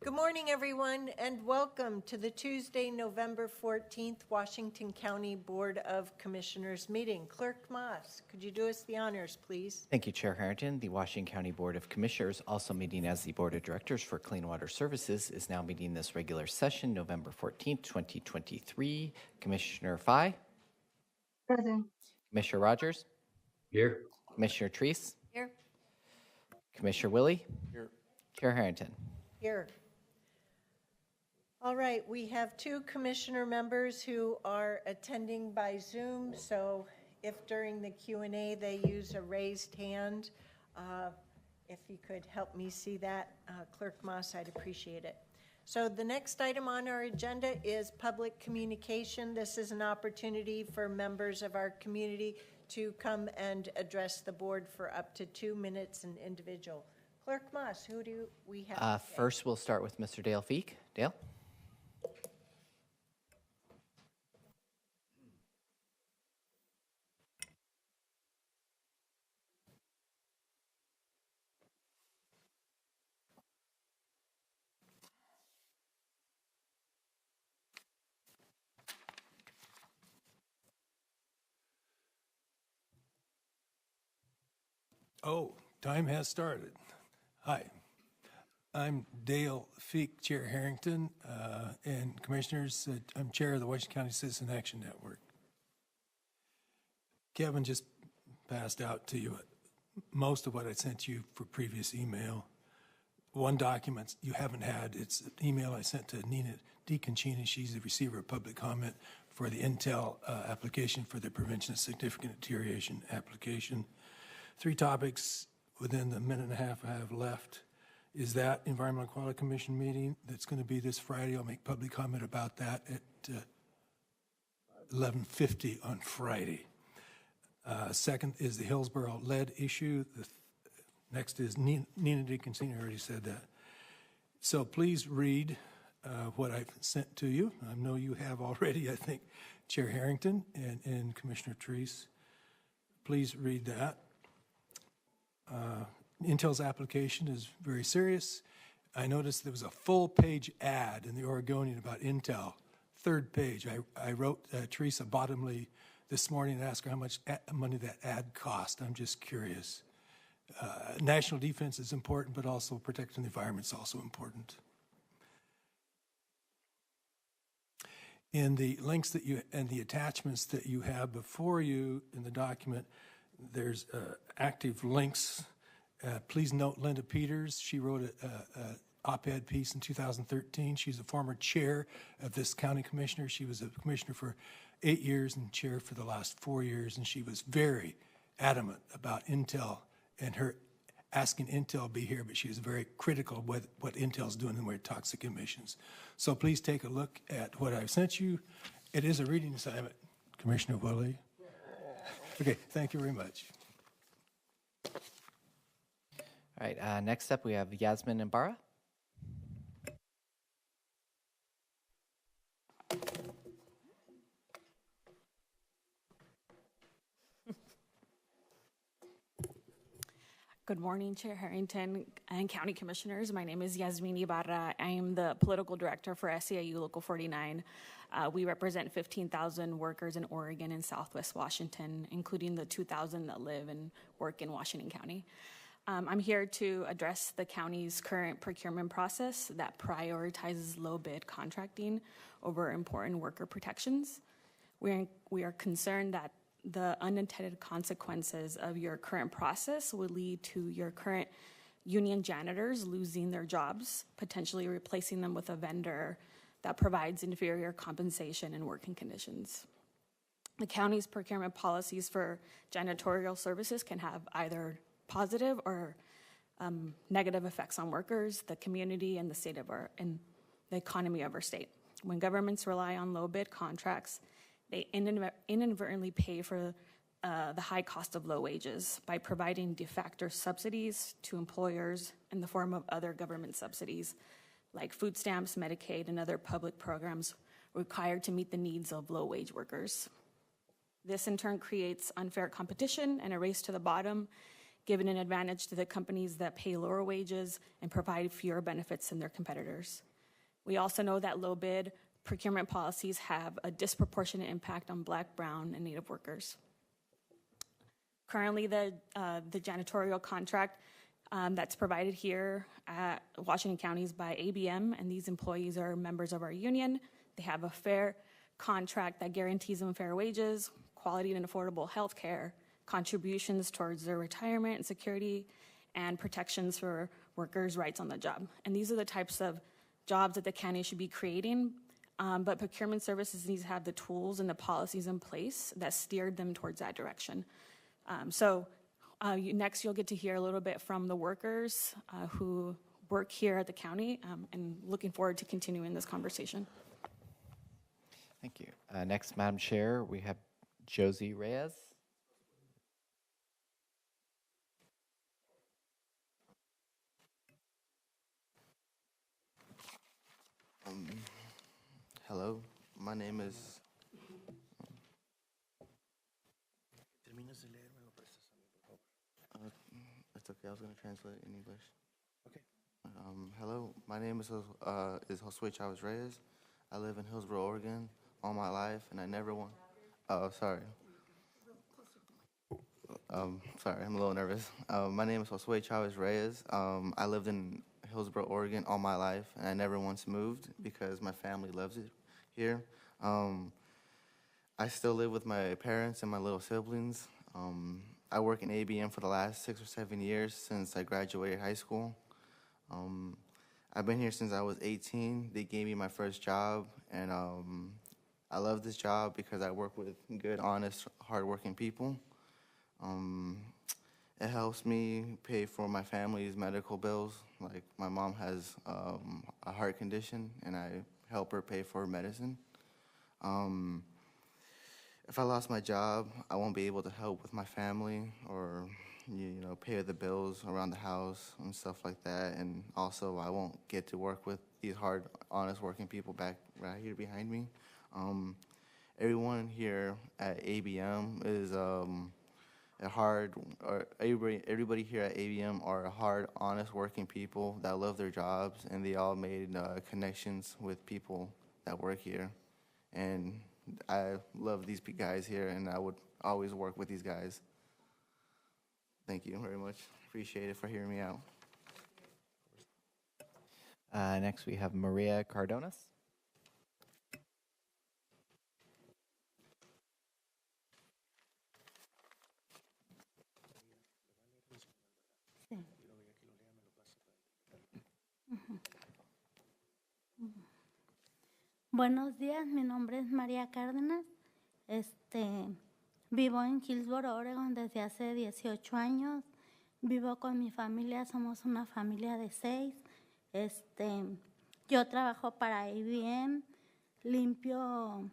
Good morning, everyone, and welcome to the Tuesday, November 14th, Washington County Board of Commissioners meeting. Clerk Moss, could you do us the honors, please? Thank you, Chair Harrington. The Washington County Board of Commissioners, also meeting as the Board of Directors for Clean Water Services, is now meeting this regular session, November 14th, 2023. Commissioner Fye? Present. Commissioner Rogers? Here. Commissioner Treese? Here. Commissioner Willie? Here. Chair Harrington? Here. All right, we have two commissioner members who are attending by Zoom, so if during the Q&A they use a raised hand, if you could help me see that, Clerk Moss, I'd appreciate it. So the next item on our agenda is public communication. This is an opportunity for members of our community to come and address the board for up to 2 minutes an individual. Clerk Moss, who do we have? First, we'll start with Mr. Dale Feek. Dale? Oh, time has started. Hi, I'm Dale Feek, Chair Harrington, and Commissioners. I'm Chair of the Washington County Citizen Action Network. Kevin just passed out to you most of what I sent you for previous email. One document you haven't had, it's an email I sent to Nina DeConcini. She's the receiver of public comment for the Intel application for the Prevention of Significant Deterioration application. 3 topics within the minute and a half I have left. Is that Environmental Quality Commission meeting that's going to be this Friday? I'll make public comment about that at 11:50 on Friday. Second is the Hillsboro lead issue. Next is Nina DeConcini, I already said that. So please read what I've sent to you. I know you have already, I think, Chair Harrington and Commissioner Treese. Please read that. Intel's application is very serious. I noticed there was a full-page ad in the Oregonian about Intel, 3rd page. I wrote Teresa Bottomley this morning and asked her how much money that ad cost. I'm just curious. National defense is important, but also protecting the environment is also important. In the links that you and the attachments that you have before you in the document, there's active links. Please note Linda Peters. She wrote an op-ed piece in 2013. She's a former chair of this county commissioner. She was a commissioner for 8 years and chair for the last 4 years, and she was very adamant about Intel and her asking Intel to be here, but she was very critical of what Intel's doing in the way of toxic emissions. So please take a look at what I've sent you. It is a reading assignment, Commissioner Willie. Okay, thank you very much. All right, next up we have Yasmin Ibarra. Good morning, Chair Harrington and County Commissioners. My name is Yasmin Ibarra. I am the Political Director for SEIU Local 49. We represent 15,000 workers in Oregon and Southwest Washington, including the 2,000 that live and work in Washington County. I'm here to address the county's current procurement process that prioritizes low bid contracting over important worker protections. We are concerned that the unintended consequences of your current process would lead to your current union janitors losing their jobs, potentially replacing them with a vendor that provides inferior compensation and working conditions. The county's procurement policies for janitorial services can have either positive or negative effects on workers, the community, and the state of and the economy of our state. When governments rely on low bid contracts, they inadvertently pay for the high cost of low wages by providing de facto subsidies to employers in the form of other government subsidies like food stamps, Medicaid, and other public programs required to meet the needs of low-wage workers. This in turn creates unfair competition and a race to the bottom giving an advantage to the companies that pay lower wages and provide fewer benefits than their competitors. We also know that low bid procurement policies have a disproportionate impact on Black, Brown, and Native workers. Currently, the janitorial contract that's provided here at Washington County is by ABM, and these employees are members of our union. They have a fair contract that guarantees them fair wages, quality and affordable health care, contributions towards their retirement and security, and protections for workers' rights on the job. And these are the types of jobs that the county should be creating, but procurement services needs to have the tools and the policies in place that steered them towards that direction. Next, you'll get to hear a little bit from the workers who work here at the county, and looking forward to continuing this conversation. Thank you. Next, Madam Chair, we have Josie Reyes. Hello, my name is. It's okay. I was going to translate in English. Okay. Hello, my name is Josue Chavez Reyes. I live in Hillsboro, Oregon, all my life, and I never want. Oh, sorry. Sorry, I'm a little nervous. My name is Josue Chavez Reyes. I lived in Hillsboro, Oregon, all my life, and I never once moved because my family loves it here. I still live with my parents and my little siblings. I work in ABM for the last 6 or 7 years since I graduated high school. I've been here since I was 18. They gave me my first job, and I love this job because I work with good, honest, hardworking people. It helps me pay for my family's medical bills. Like, my mom has a heart condition, and I help her pay for her medicine. If I lost my job, I won't be able to help with my family or, pay the bills around the house and stuff like that. And also, I won't get to work with these hard, honest working people right here behind me. Everyone here at ABM is everybody here at ABM are hard, honest working people that love their jobs, and they all made connections with people that work here. And I love these guys here, and I would always work with these guys. Thank you very much. Appreciate it for hearing me out. Next, we have Maria Cardonas. Buenos días, mi nombre es María Cárdenas. Vivo en Hillsboro, Oregon desde hace 18 años. Vivo con mi familia, somos una familia de 6. Yo trabajo para IBM, limpio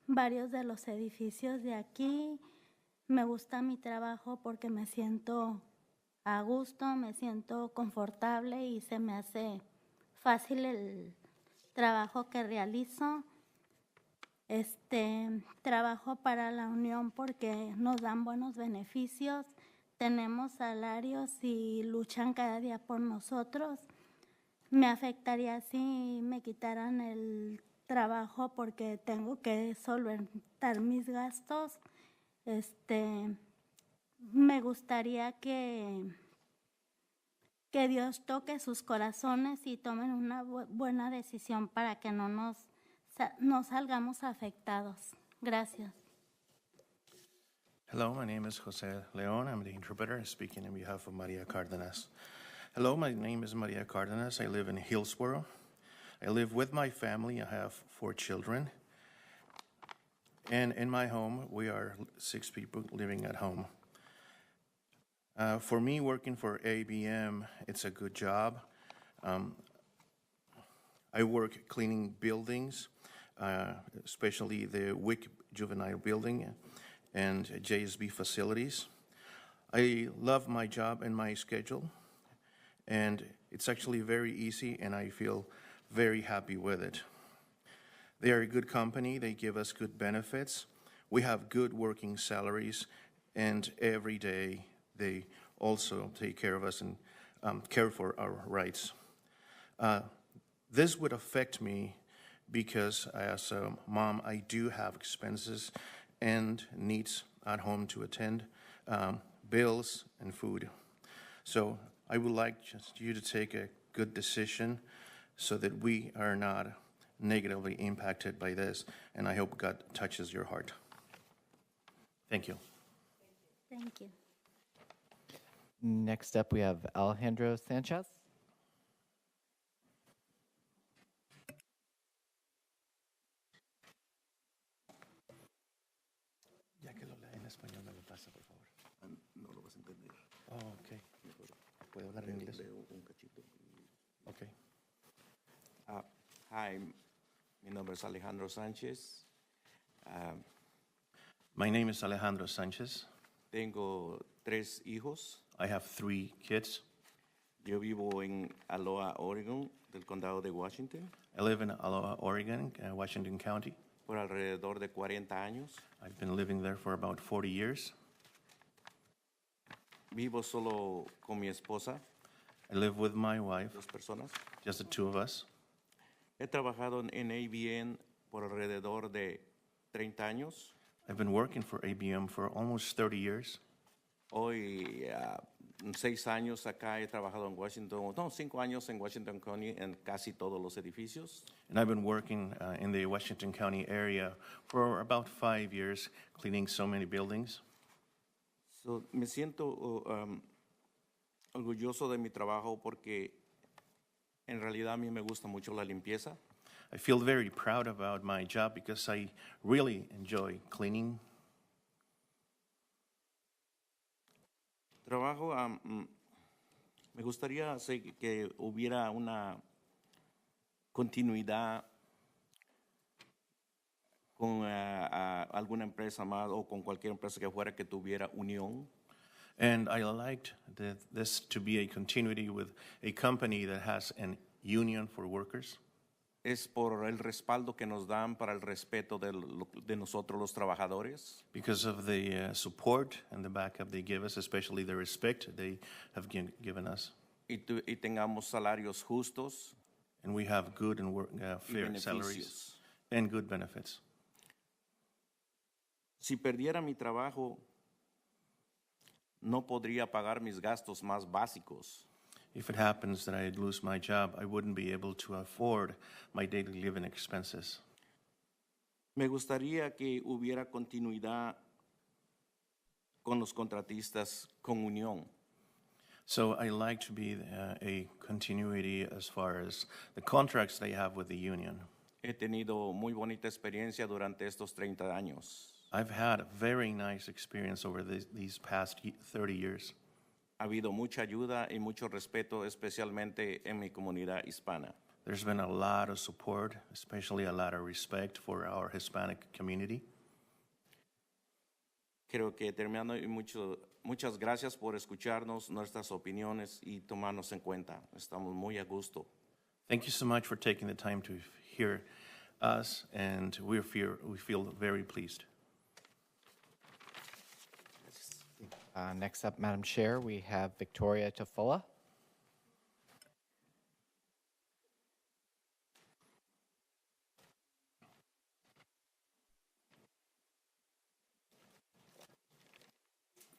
varios de los edificios de aquí. Me gusta mi trabajo porque me siento a gusto, me siento confortable y se me hace fácil el trabajo que realizo. Trabajo para la unión porque nos dan buenos beneficios, tenemos salarios y luchan cada día por nosotros. Me afectaría si me quitaran el trabajo porque tengo que solventar mis gastos. Me gustaría que Dios toque sus corazones y tomen una buena decisión para que no salgamos afectados. Gracias. Hello, my name is Jose Leon. I'm the interpreter speaking on behalf of Maria Cardenas. Hello, my name is Maria Cardenas. I live in Hillsboro. I live with my family. I have 4 children. And in my home, we are 6 people living at home. For me, working for ABM, it's a good job. I work cleaning buildings, especially the WIC Juvenile Building and JSB facilities. I love my job and my schedule, and it's actually very easy, and I feel very happy with it. They are a good company. They give us good benefits. We have good working salaries, and every day they also take care of us and care for our rights. This would affect me because as a mom, I do have expenses and needs at home to attend, bills and food. So I would like just you to take a good decision so that we are not negatively impacted by this, and I hope God touches your heart. Thank you. Thank you. Next up, we have Alejandro Sanchez. Ya que lo lea en español, me lo pasa, por favor. No lo vas a entender. Oh, okay. ¿Puedo hablar en inglés? Un cachito. Okay. Hi, mi nombre es Alejandro Sánchez. My name is Alejandro Sanchez. Tengo 3 hijos. I have 3 kids. Yo vivo en Aloha, Oregon, del condado de Washington, I live in Aloha, Oregon, Washington County. por alrededor de 40 años. I've been living there for about 40 years. Vivo solo con mi esposa, I live with my wife, 2 personas. just the 2 of us. He trabajado en ABN por alrededor de 30 años. I've been working for ABM for almost 30 years. Hoy, 6 años acá he trabajado en Washington, no, 5 años en Washington County en casi todos los edificios. And I've been working in the Washington County area for about 5 years, cleaning so many buildings. So, me siento orgulloso de mi trabajo porque en realidad a mí me gusta mucho la limpieza. I feel very proud about my job because I really enjoy cleaning. Trabajo, me gustaría que hubiera una continuidad con alguna empresa más o con cualquier empresa que fuera que tuviera unión. And I liked this to be a continuity with a company that has an union for workers. Es por el respaldo que nos dan para el respeto de nosotros los trabajadores. Because of the support and the backup they give us, especially the respect they have given us. Y tengamos salarios justos. And we have good and fair beneficios. salaries and good benefits. Si perdiera mi trabajo, no podría pagar mis gastos más básicos. If it happens that I lose my job, I wouldn't be able to afford my daily living expenses. Me gustaría que hubiera continuidad con los contratistas con unión. So I like to be a continuity as far as the contracts they have with the union. He tenido muy bonita experiencia durante estos 30 años. I've had a very nice experience over these past 30 years. Ha habido mucha ayuda y mucho respeto, especialmente en mi comunidad hispana. There's been a lot of support, especially a lot of respect for our Hispanic community. Creo que terminando, y muchas gracias por escucharnos, nuestras opiniones y tomarnos en cuenta. Estamos muy a gusto. Thank you so much for taking the time to hear us, and we feel very pleased. Next up, Madam Chair, we have Victoria Tofola.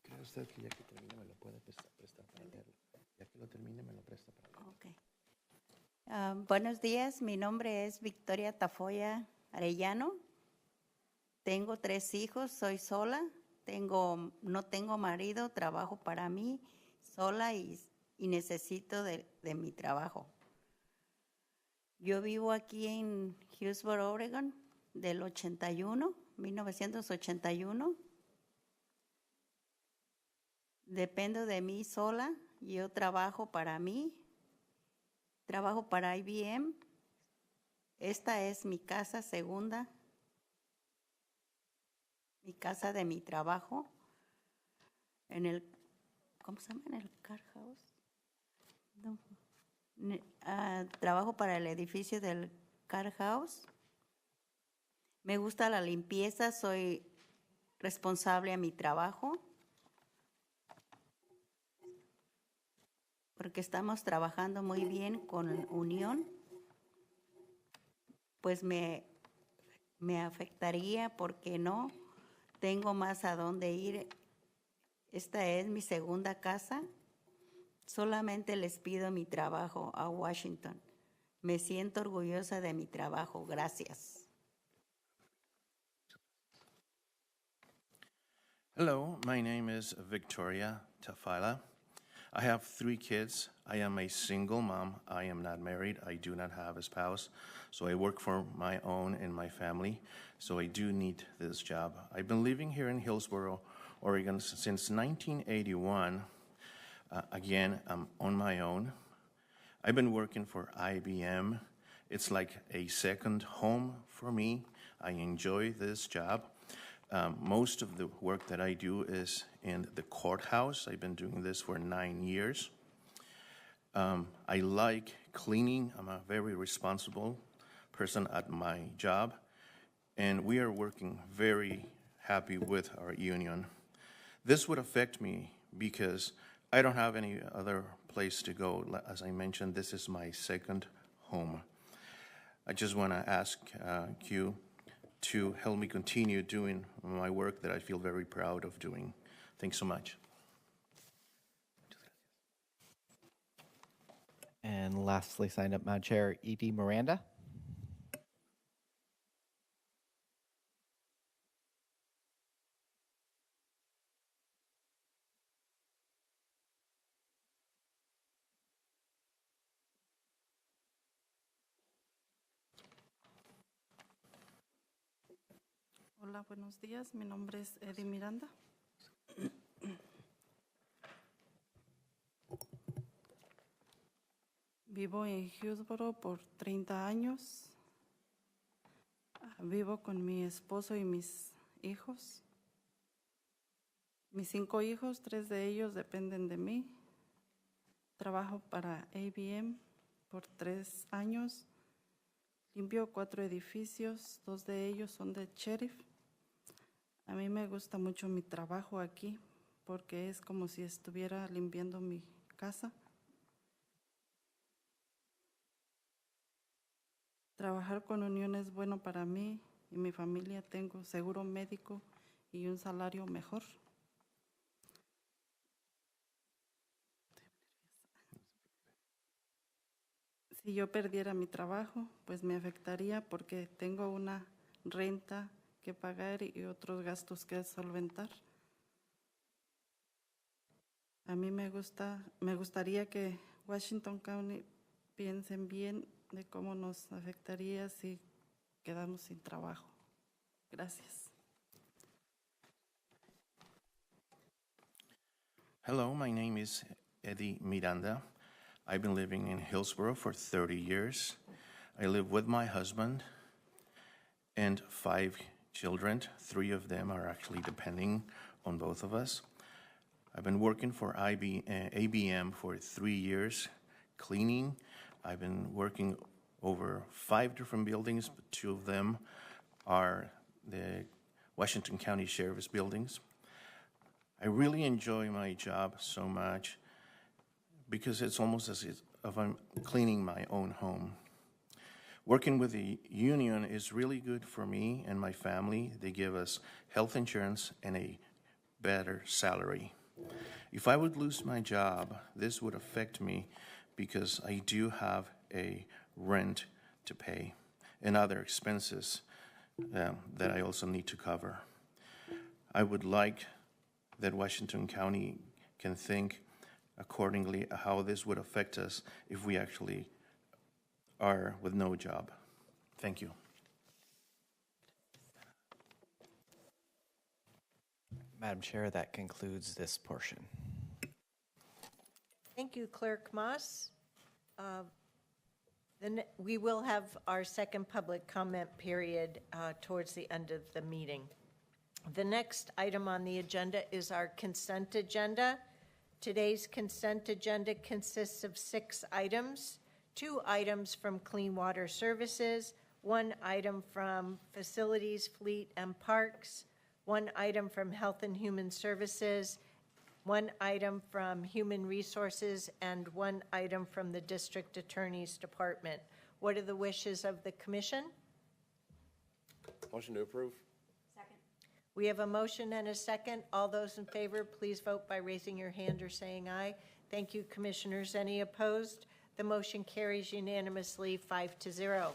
¿Cree usted que ya que termine me lo puede prestar para leerlo? Ya que lo termine me lo presta para leerlo. Ok. Buenos días, mi nombre es Victoria Tafoya Arellano. Tengo 3 hijos, soy sola. No tengo marido, trabajo para mí sola y necesito de mi trabajo. Yo vivo aquí en Hillsboro, Oregon, del 1981. Dependo de mí sola, yo trabajo para mí, trabajo para IBM. Esta es mi casa segunda. Mi casa de mi trabajo en el, ¿cómo se llama? En el car house. No. Trabajo para el edificio del car house. Me gusta la limpieza, soy responsable a mi trabajo. porque estamos trabajando muy bien con Unión, pues me afectaría porque no tengo más a dónde ir. Esta es mi segunda casa. Solamente les pido mi trabajo a Washington. Me siento orgullosa de mi trabajo. Gracias. Hello, my name is Victoria Tafila. I have 3 kids. I am a single mom. I am not married. I do not have a spouse. So I work for my own and my family. So I do need this job. I've been living here in Hillsboro, Oregon since 1981. Again, I'm on my own. I've been working for IBM. It's like a second home for me. I enjoy this job. Most of the work that I do is in the courthouse. I've been doing this for 9 years. I like cleaning. I'm a very responsible person at my job, and we are working very happy with our union. This would affect me because I don't have any other place to go. As I mentioned, this is my second home. I just want to ask you to help me continue doing my work that I feel very proud of doing. Thanks so much. And lastly, signed up, Madam Chair, E.D. Miranda. Hola, buenos días. Mi nombre es Eddie Miranda. Vivo en Hillsboro por 30 años. Vivo con mi esposo y mis hijos. Mis 5 hijos, 3 de ellos dependen de mí. Trabajo para ABM por 3 años. Limpio 4 edificios, 2 de ellos son de sheriff. A mí me gusta mucho mi trabajo aquí porque es como si estuviera limpiando mi casa. Trabajar con Unión es bueno para mí y mi familia. Tengo seguro médico y un salario mejor. Si yo perdiera mi trabajo, pues me afectaría porque tengo una renta que pagar y otros gastos que solventar. A mí me gustaría que Washington County piensen bien de cómo nos afectaría si quedamos sin trabajo. Gracias. Hello, my name is Eddie Miranda. I've been living in Hillsboro for 30 years. I live with my husband and 5 children. 3 of them are actually depending on both of us. I've been working for ABM for 3 years, cleaning. I've been working over 5 different buildings, but 2 of them are the Washington County Sheriff's buildings. I really enjoy my job so much because it's almost as if I'm cleaning my own home. Working with the union is really good for me and my family. They give us health insurance and a better salary. If I would lose my job, this would affect me because I do have a rent to pay and other expenses that I also need to cover. I would like that Washington County can think accordingly how this would affect us if we actually are with no job. Thank you. Madam Chair, that concludes this portion. Thank you, Clerk Moss. Then we will have our second public comment period towards the end of the meeting. The next item on the agenda is our consent agenda. Today's consent agenda consists of 6 items, 2 items from Clean Water Services, 1 item from Facilities, Fleet, and Parks, 1 item from Health and Human Services, one item from Human Resources, and one item from the District Attorney's Department. What are the wishes of the commission? Motion to approve. We have a motion and a second. All those in favor, please vote by raising your hand or saying aye. Thank you, commissioners. Any opposed? The motion carries unanimously 5-0.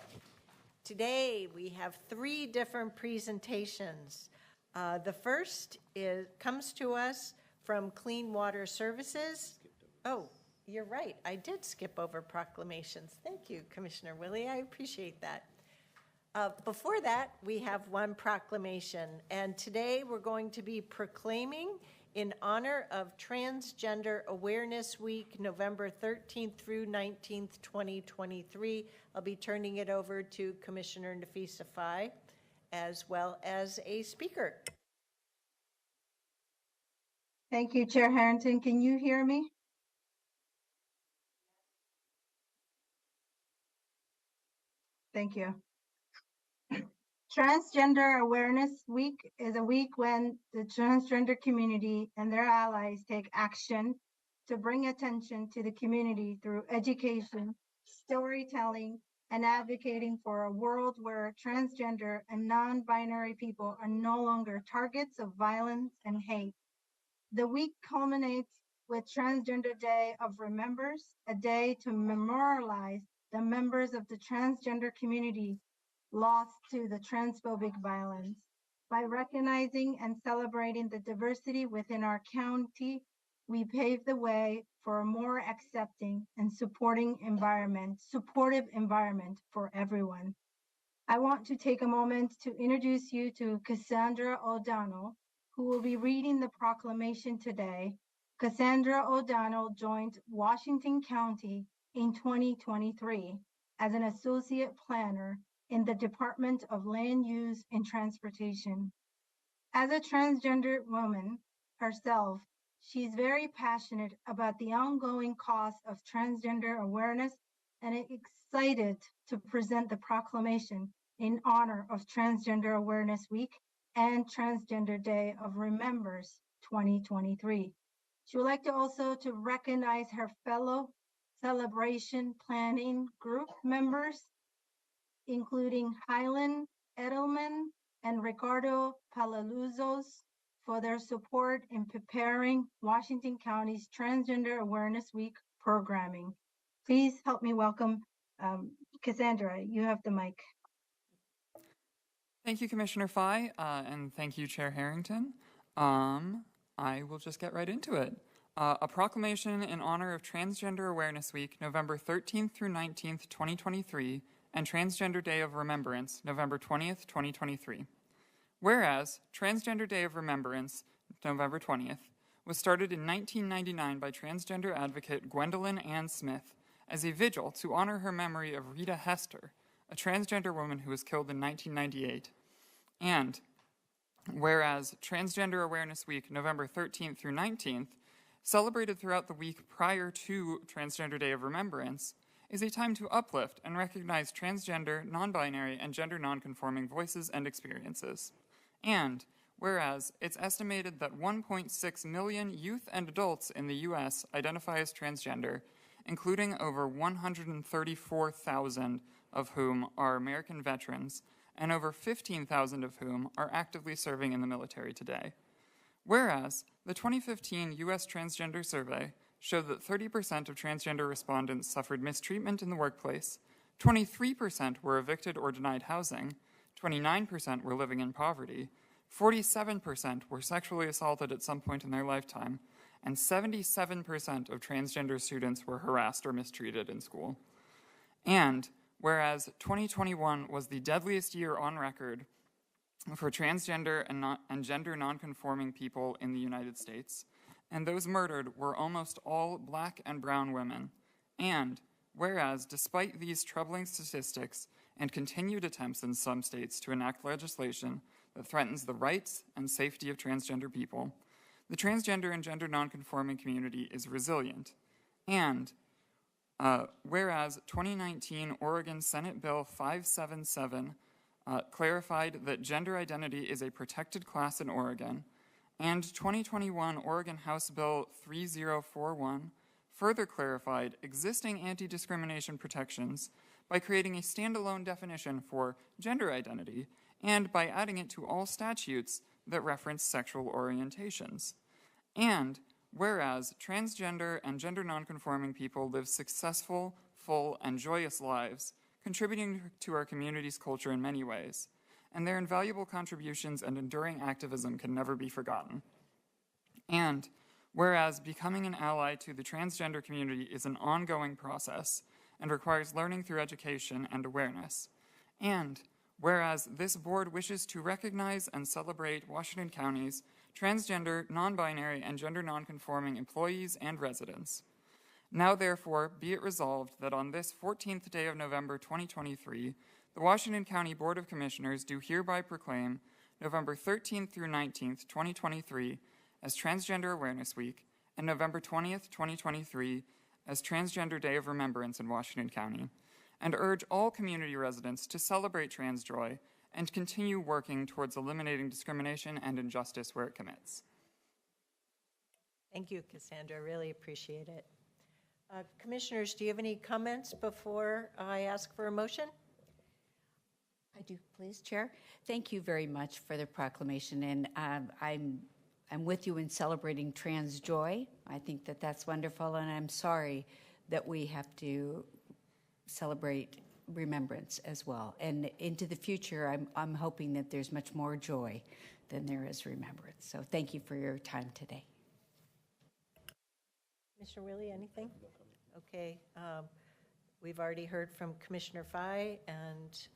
Today, we have 3 different presentations. The first comes to us from Clean Water Services. Oh, you're right. I did skip over proclamations. Thank you, Commissioner Willie. I appreciate that. Before that, we have one proclamation, and today we're going to be proclaiming in honor of Transgender Awareness Week, November 13th through 19th, 2023. I'll be turning it over to Commissioner Nafisa Faye, as well as a speaker. Thank you, Chair Harrington. Can you hear me? Thank you. Transgender Awareness Week is a week when the transgender community and their allies take action to bring attention to the community through education, storytelling, and advocating for a world where transgender and non-binary people are no longer targets of violence and hate. The week culminates with Transgender Day of Remembers, a day to memorialize the members of the transgender community lost to the transphobic violence. By recognizing and celebrating the diversity within our county, we pave the way for a more accepting and supportive environment for everyone. I want to take a moment to introduce you to Cassandra O'Donnell, who will be reading the proclamation today. Cassandra O'Donnell joined Washington County in 2023 as an associate planner in the Department of Land Use and Transportation. As a transgender woman herself, she's very passionate about the ongoing cause of transgender awareness and excited to present the proclamation in honor of Transgender Awareness Week and Transgender Day of Remembers 2023. She would like to also to recognize her fellow celebration planning group members, including Hylan Edelman and Ricardo Palaluzos, for their support in preparing Washington County's Transgender Awareness Week programming. Please help me welcome Cassandra. You have the mic. Thank you, Commissioner Faye, and thank you, Chair Harrington. I will just get right into it. A proclamation in honor of Transgender Awareness Week, November 13th through 19th, 2023, and Transgender Day of Remembrance, November 20th, 2023. Whereas Transgender Day of Remembrance, November 20th, was started in 1999 by transgender advocate Gwendolyn Ann Smith as a vigil to honor her memory of Rita Hester, a transgender woman who was killed in 1998. And whereas Transgender Awareness Week, November 13th through 19th, celebrated throughout the week prior to Transgender Day of Remembrance, is a time to uplift and recognize transgender, non-binary, and gender non-conforming voices and experiences. And whereas it's estimated that 1.6 million youth and adults in the U.S. identify as transgender, including over 134,000 of whom are American veterans, and over 15,000 of whom are actively serving in the military today. Whereas the 2015 U.S. Transgender Survey showed that 30% of transgender respondents suffered mistreatment in the workplace, 23% were evicted or denied housing, 29% were living in poverty, 47% were sexually assaulted at some point in their lifetime, and 77% of transgender students were harassed or mistreated in school. And whereas 2021 was the deadliest year on record for transgender and gender nonconforming people in the United States, and those murdered were almost all Black and brown women. And whereas, despite these troubling statistics and continued attempts in some states to enact legislation that threatens the rights and safety of transgender people, the transgender and gender nonconforming community is resilient. And whereas 2019 Oregon Senate Bill 577 clarified that gender identity is a protected class in Oregon, And 2021 Oregon House Bill 3041 further clarified existing anti-discrimination protections by creating a standalone definition for gender identity and by adding it to all statutes that reference sexual orientations. And whereas transgender and gender nonconforming people live successful, full, and joyous lives, contributing to our community's culture in many ways, and their invaluable contributions and enduring activism can never be forgotten. And whereas becoming an ally to the transgender community is an ongoing process and requires learning through education and awareness. And whereas this board wishes to recognize and celebrate Washington County's transgender, non-binary, and gender nonconforming employees and residents. Now therefore, be it resolved that on this 14th day of November 2023, the Washington County Board of Commissioners do hereby proclaim November 13th through 19th, 2023 as Transgender Awareness Week and November 20th, 2023 as Transgender Day of Remembrance in Washington County, and urge all community residents to celebrate trans joy and continue working towards eliminating discrimination and injustice where it commits. Thank you, Cassandra. Really appreciate it. Commissioners, do you have any comments before I ask for a motion? I do, please, Chair. Thank you very much for the proclamation, and I'm with you in celebrating trans joy. I think that that's wonderful, and I'm sorry that we have to celebrate remembrance as well. And into the future, I'm hoping that there's much more joy than there is remembrance. So thank you for your time today. Commissioner Willie, anything? Okay. We've already heard from Commissioner Fye, and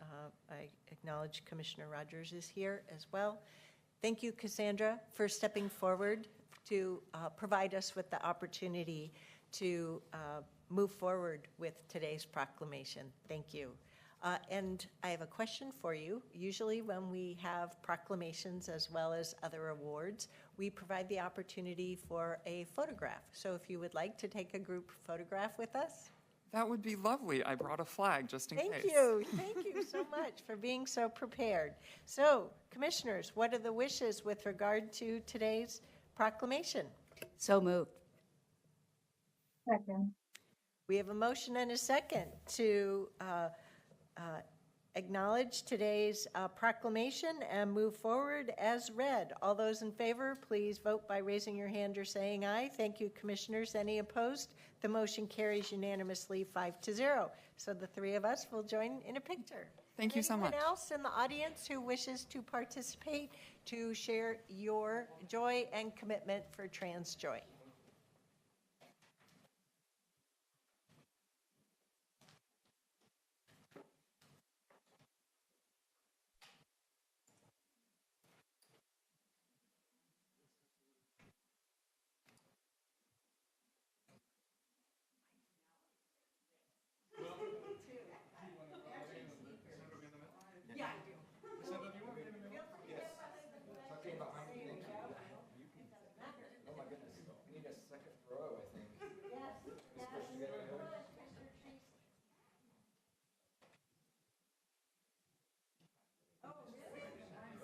I acknowledge Commissioner Rogers is here as well. Thank you, Cassandra, for stepping forward to provide us with the opportunity to move forward with today's proclamation. Thank you. And I have a question for you. Usually when we have proclamations as well as other awards, we provide the opportunity for a photograph. So if you would like to take a group photograph with us. That would be lovely. I brought a flag just in case. Thank you. Thank you so much for being so prepared. So, commissioners, what are the wishes with regard to today's proclamation? So moved. Second. We have a motion and a second to acknowledge today's proclamation and move forward as read. All those in favor, please vote by raising your hand or saying aye. Thank you, commissioners. Any opposed? The motion carries unanimously 5-0. So the three of us will join in a picture. Thank you so much. Anyone else in the audience who wishes to participate to share your joy and commitment for trans joy?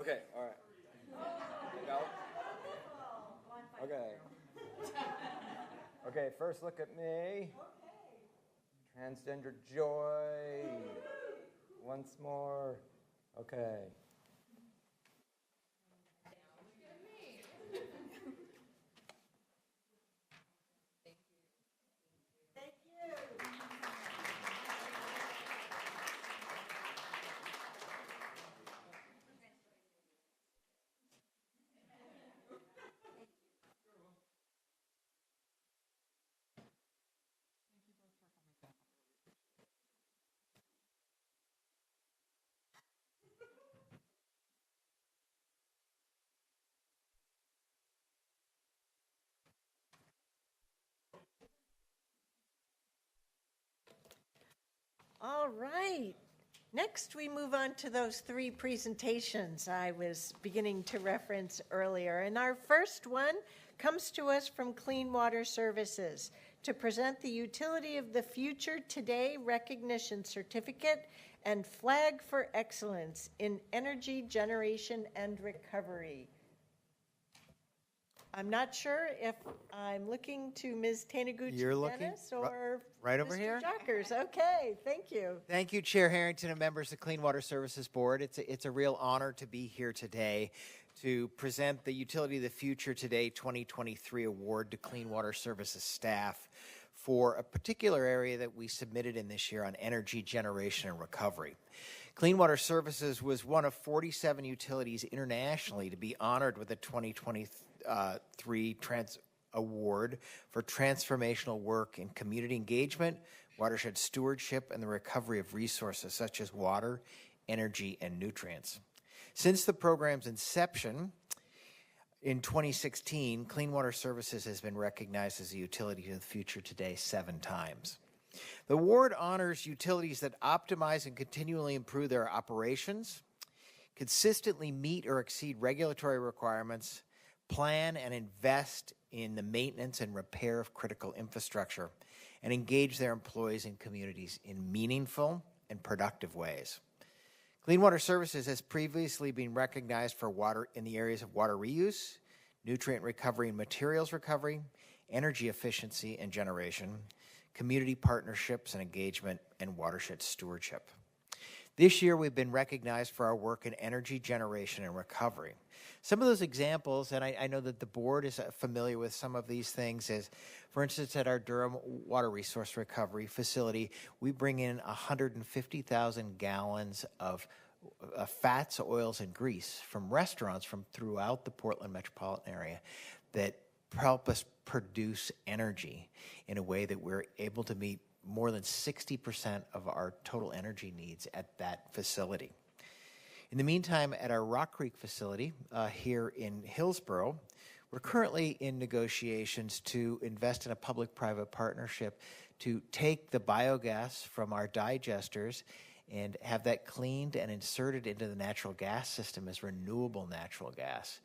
Okay, all right. Go. Okay. Okay, first look at me. Transgender joy. Once more. Okay. All right. Next, we move on to those three presentations I was beginning to reference earlier. And our first one comes to us from Clean Water Services to present the Utility of the Future Today Recognition Certificate and Flag for Excellence in Energy Generation and Recovery. I'm not sure if I'm looking to Ms. You're looking Taniguchi-Dennis or right over Mr. here? Jockers. Okay, thank you. Thank you, Chair Harrington and members of the Clean Water Services Board. It's a real honor to be here today to present the Utility of the Future Today 2023 Award to Clean Water Services staff for a particular area that we submitted in this year on energy generation and recovery. Clean Water Services was one of 47 utilities internationally to be honored with a 2023 Award for transformational work in community engagement, watershed stewardship, and the recovery of resources such as water, energy, and nutrients. Since the program's inception in 2016, Clean Water Services has been recognized as a utility of the future today 7 times. The award honors utilities that optimize and continually improve their operations, consistently meet or exceed regulatory requirements, plan and invest in the maintenance and repair of critical infrastructure, and engage their employees and communities in meaningful and productive ways. Clean Water Services has previously been recognized for water in the areas of water reuse, nutrient recovery and materials recovery, energy efficiency and generation, community partnerships and engagement, and watershed stewardship. This year, we've been recognized for our work in energy generation and recovery. Some of those examples, and I know that the board is familiar with some of these things, is, for instance, at our Durham Water Resource Recovery Facility, we bring in 150,000 gallons of fats, oils, and grease from restaurants from throughout the Portland metropolitan area that help us produce energy in a way that we're able to meet more than 60% of our total energy needs at that facility. In the meantime, at our Rock Creek facility here in Hillsboro, we're currently in negotiations to invest in a public-private partnership to take the biogas from our digesters and have that cleaned and inserted into the natural gas system as renewable natural gas,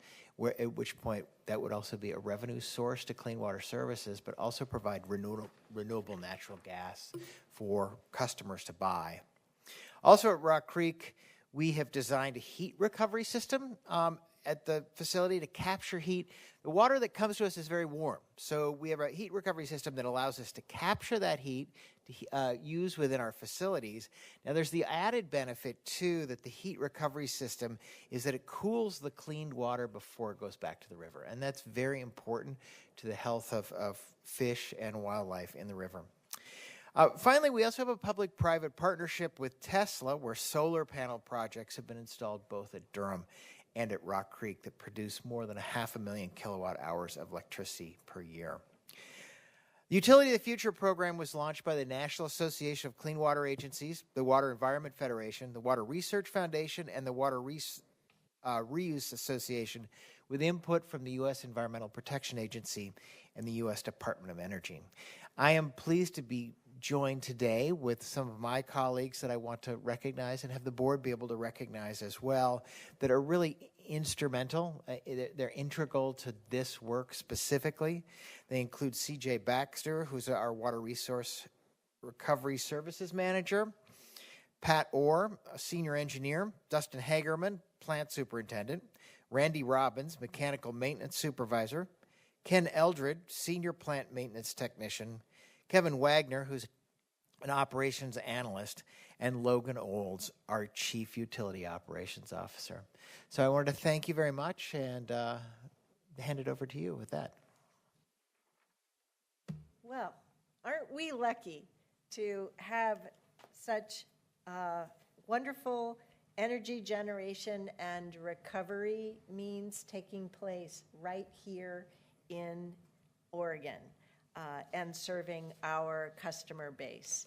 at which point that would also be a revenue source to Clean Water Services, but also provide renewable natural gas for customers to buy. Also at Rock Creek, we have designed a heat recovery system at the facility to capture heat. The water that comes to us is very warm, so we have a heat recovery system that allows us to capture that heat to use within our facilities. Now, there's the added benefit, too, that the heat recovery system is that it cools the cleaned water before it goes back to the river, and that's very important to the health of fish and wildlife in the river. Finally, we also have a public-private partnership with Tesla, where solar panel projects have been installed both at Durham and at Rock Creek that produce more than 500,000 kilowatt hours of electricity per year. The Utility of the Future program was launched by the National Association of Clean Water Agencies, the Water Environment Federation, the Water Research Foundation, and the Water Reuse Association, with input from the U.S. Environmental Protection Agency and the U.S. Department of Energy. I am pleased to be joined today with some of my colleagues that I want to recognize and have the board be able to recognize as well that are really instrumental. They're integral to this work specifically. They include C.J. Baxter, who's our Water Resource Recovery Services Manager, Pat Orr, a Senior Engineer, Dustin Hagerman, Plant Superintendent, Randy Robbins, Mechanical Maintenance Supervisor, Ken Eldred, Senior Plant Maintenance Technician, Kevin Wagner, who's an Operations Analyst, and Logan Olds, our Chief Utility Operations Officer. So I wanted to thank you very much and hand it over to you with that. Well, aren't we lucky to have such wonderful energy generation and recovery means taking place right here in Oregon and serving our customer base.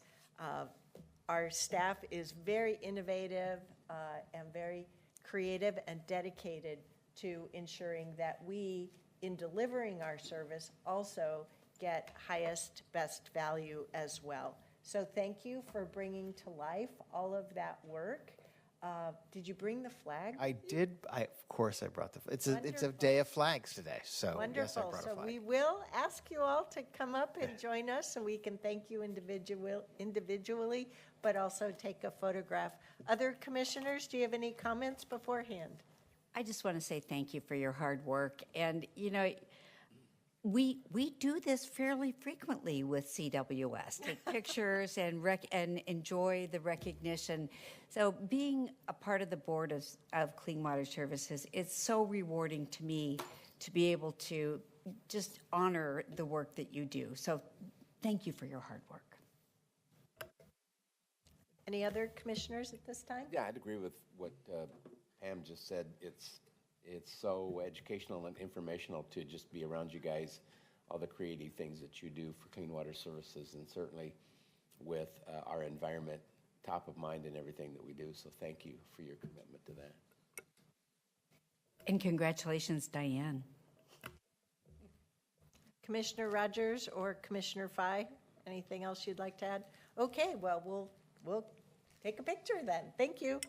Our staff is very innovative and very creative and dedicated to ensuring that we, in delivering our service, also get highest, best value as well. So thank you for bringing to life all of that work. Did you bring the flag? I did. Of course I brought the flag. It's a day of flags today, so wonderful. Yes, I brought a So flag. we will ask you all to come up and join us so we can thank you individually, but also take a photograph. Other commissioners, do you have any comments beforehand? I just want to say thank you for your hard work. And, you know, we do this fairly frequently with CWS, take pictures and enjoy the recognition. So being a part of the board of Clean Water Services, it's so rewarding to me to be able to just honor the work that you do. So thank you for your hard work. Any other commissioners at this time? Yeah, I'd agree with what Pam just said. It's so educational and informational to just be around you guys, all the creative things that you do for Clean Water Services, and certainly with our environment top of mind in everything that we do. So thank you for your commitment to that. And congratulations, Diane. Commissioner Rogers or Commissioner Fye, anything else you'd like to add? Okay, well, we'll take a picture then. Thank you.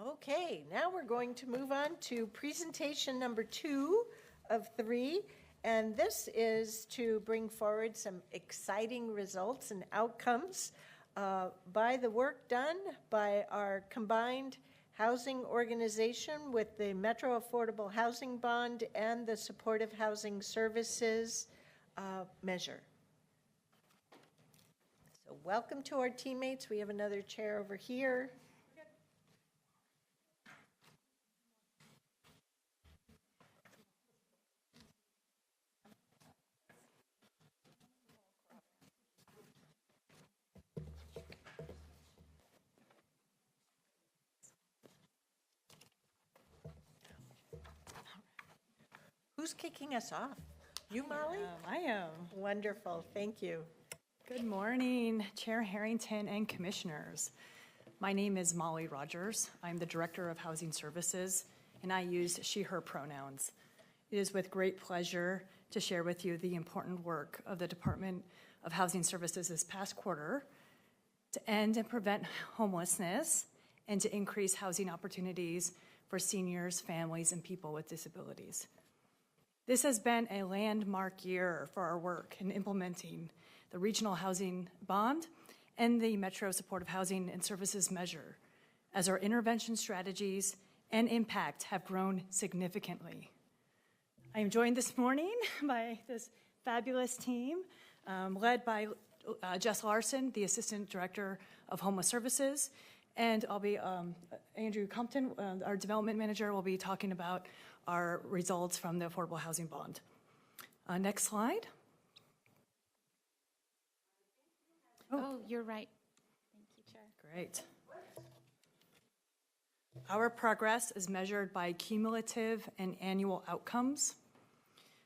Okay, now we're going to move on to presentation number 2 of 3, and this is to bring forward some exciting results and outcomes by the work done by our combined housing organization with the Metro Affordable Housing Bond and the Supportive Housing Services measure. So welcome to our teammates. We have another chair over here. Who's kicking us off? You, Molly? I am. Wonderful. Thank you. Good morning, Chair Harrington and Commissioners. My name is Molly Rogers. I'm the Director of Housing Services, and I use she, her pronouns. It is with great pleasure to share with you the important work of the Department of Housing Services this past quarter to end and prevent homelessness and to increase housing opportunities for seniors, families, and people with disabilities. This has been a landmark year for our work in implementing the Regional Housing Bond and the Metro Supportive Housing and Services measure, as our intervention strategies and impact have grown significantly. I am joined this morning by this fabulous team, led by Jess Larson, the Assistant Director of Homeless Services, and I'll be, Andrew Compton, our Development Manager, will be talking about our results from the Affordable Housing Bond. Next slide. Oh, you're right. Thank you, Chair. Great. Our progress is measured by cumulative and annual outcomes.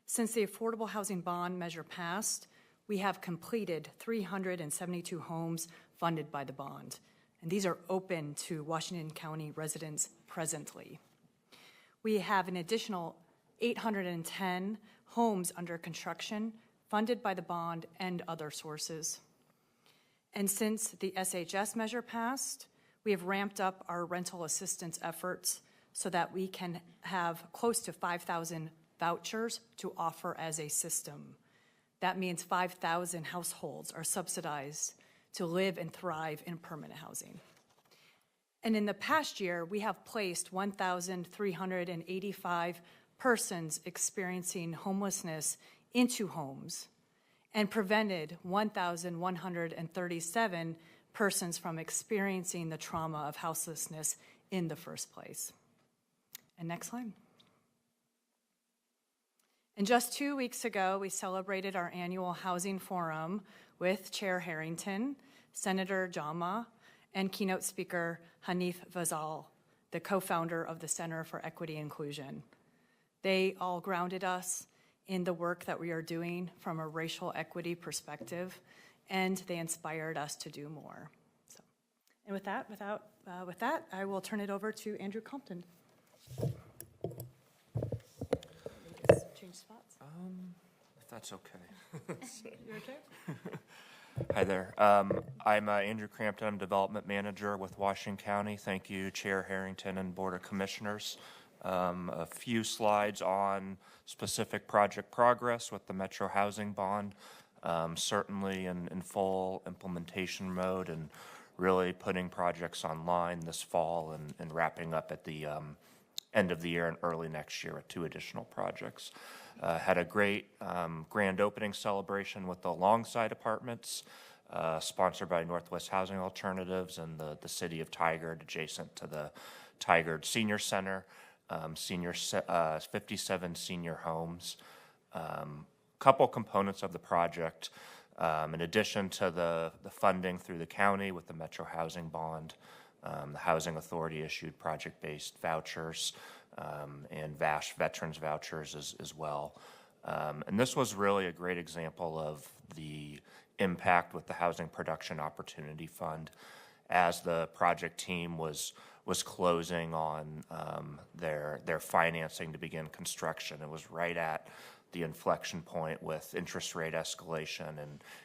Since the Affordable Housing Bond measure passed, we have completed 372 homes funded by the bond, and these are open to Washington County residents presently. We have an additional 810 homes under construction funded by the bond and other sources. And since the SHS measure passed, we have ramped up our rental assistance efforts so that we can have close to 5,000 vouchers to offer as a system. That means 5,000 households are subsidized to live and thrive in permanent housing. And in the past year, we have placed 1,385 persons experiencing homelessness into homes and prevented 1,137 persons from experiencing the trauma of houselessness in the first place. And next slide. And just 2 weeks ago, we celebrated our annual housing forum with Chair Harrington, Senator Jama, and keynote speaker Hanif Vazal, the co-founder of the Center for Equity and Inclusion. They all grounded us in the work that we are doing from a racial equity perspective, and they inspired us to do more. So, and with that, I will turn it over to Andrew Compton. Change spots. If that's okay. You okay? Hi there. I'm Andrew Crampton. I'm Development Manager with Washington County. Thank you, Chair Harrington and Board of Commissioners. A few slides on specific project progress with the Metro Housing Bond. Certainly in full implementation mode and really putting projects online this fall and wrapping up at the end of the year and early next year with 2 additional projects. Had a great grand opening celebration with the Longside Apartments, sponsored by Northwest Housing Alternatives and the city of Tigard, adjacent to the Tigard Senior Center, 57 senior homes. Couple components of the project, in addition to the funding through the county with the Metro Housing Bond, the Housing Authority issued project-based vouchers and VASH veterans vouchers as well. And this was really a great example of the impact with the Housing Production Opportunity Fund as the project team was closing on their financing to begin construction. It was right at the inflection point with interest rate escalation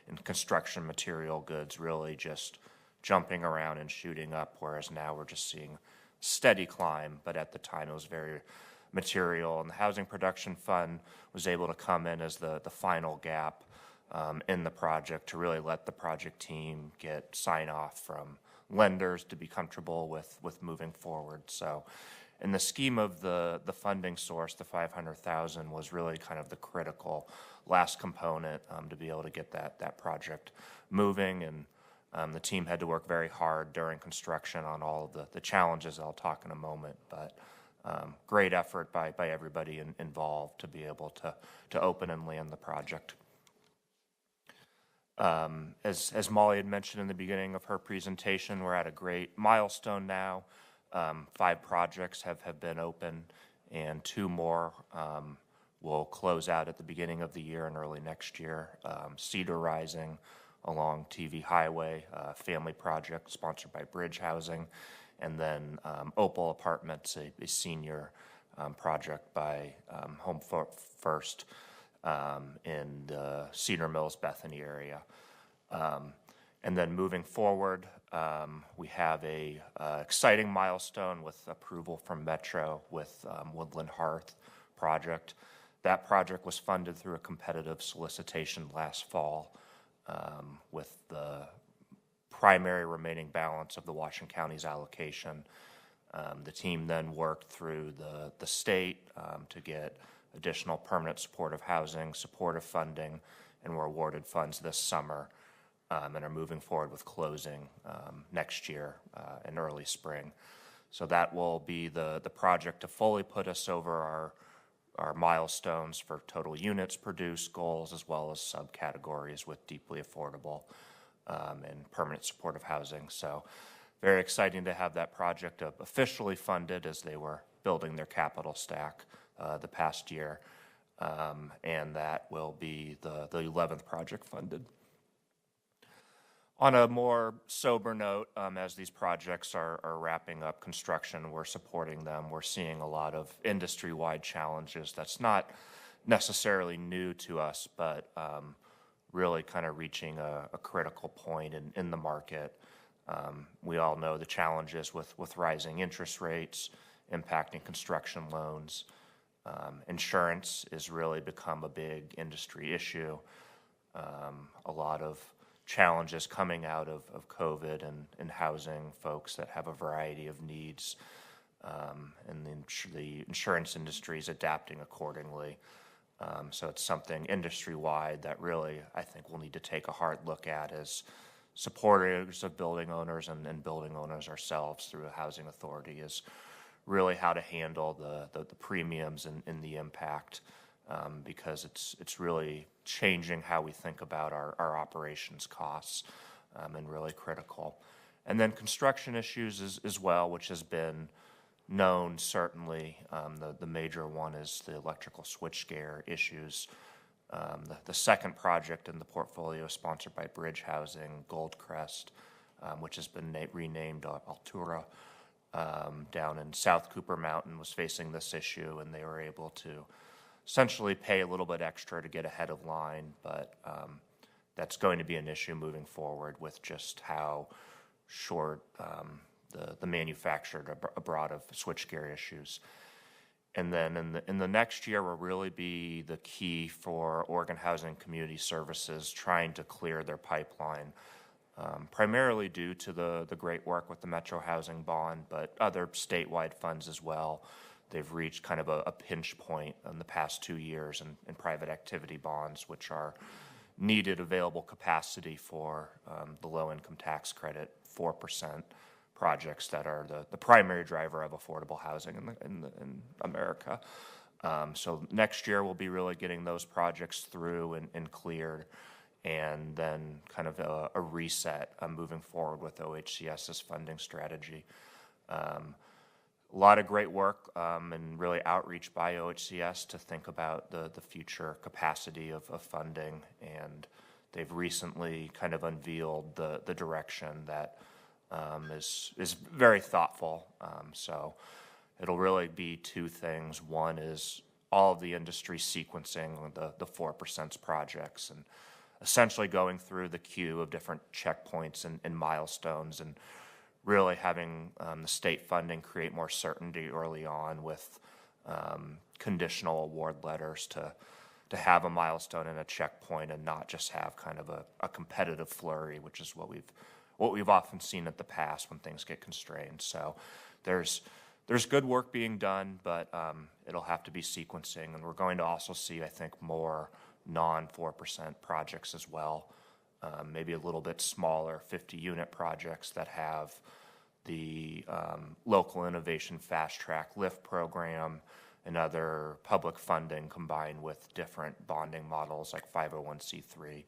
and construction material goods really just jumping around and shooting up, whereas now we're just seeing steady climb, but at the time it was very material. And the Housing Production Fund was able to come in as the final gap in the project to really let the project team get sign-off from lenders to be comfortable with moving forward. So in the scheme of the funding source, the $500,000 was really kind of the critical last component to be able to get that project moving. And the team had to work very hard during construction on all of the challenges I'll talk in a moment, but great effort by everybody involved to be able to open and land the project. As Molly had mentioned in the beginning of her presentation, we're at a great milestone now. 5 projects have been open, and 2 more will close out at the beginning of the year and early next year. Cedar Rising along TV Highway, family project sponsored by Bridge Housing, and then Opal Apartments, a senior project by Home First in the Cedar Mills, Bethany area. And then moving forward, we have a exciting milestone with approval from Metro with Woodland Hearth project. That project was funded through a competitive solicitation last fall with the primary remaining balance of the Washington County's allocation. The team then worked through the state to get additional permanent supportive housing, supportive funding, and were awarded funds this summer and are moving forward with closing next year in early spring. So that will be the project to fully put us over our milestones for total units produced goals, as well as subcategories with deeply affordable. and permanent supportive housing. So very exciting to have that project officially funded as they were building their capital stack the past year. And that will be the 11th project funded. On a more sober note, as these projects are wrapping up construction, we're supporting them. We're seeing a lot of industry-wide challenges. That's not necessarily new to us, but really kind of reaching a critical point in the market. We all know the challenges with rising interest rates, impacting construction loans. Insurance has really become a big industry issue. A lot of challenges coming out of COVID and housing folks that have a variety of needs, and the insurance industry is adapting accordingly. So it's something industry-wide that really I think we'll need to take a hard look at as supporters of building owners and building owners ourselves through a housing authority, is really how to handle the premiums and the impact. Because it's really changing how we think about our operations costs, and really critical. And then construction issues as well, which has been known certainly. The major one is the electrical switchgear issues. The second project in the portfolio is sponsored by Bridge Housing, Goldcrest, which has been renamed Altura, down in South Cooper Mountain, was facing this issue, and they were able to essentially pay a little bit extra to get ahead of line, but that's going to be an issue moving forward with just how short the manufactured abroad of switchgear issues. And then in the next year will really be the key for Oregon Housing Community Services trying to clear their pipeline, primarily due to the great work with the Metro Housing Bond, but other statewide funds as well. They've reached kind of a pinch point in the past 2 years in private activity bonds, which are needed available capacity for the low-income tax credit 4% projects that are the primary driver of affordable housing in America. So next year we'll be really getting those projects through and cleared, and then kind of a reset moving forward with OHCS's funding strategy. A lot of great work and really outreach by OHCS to think about the future capacity of funding, and they've recently kind of unveiled the direction that is very thoughtful. So it'll really be two things. One is all of the industry sequencing the 4% projects and essentially going through the queue of different checkpoints and milestones, and really having the state funding create more certainty early on with conditional award letters to have a milestone and a checkpoint and not just have kind of a competitive flurry, which is what we've often seen in the past when things get constrained. So there's good work being done, but it'll have to be sequencing, and we're going to also see, I think, more non-4% projects as well. Maybe a little bit smaller 50-unit projects that have the local innovation fast track lift program and other public funding combined with different bonding models like 501c3.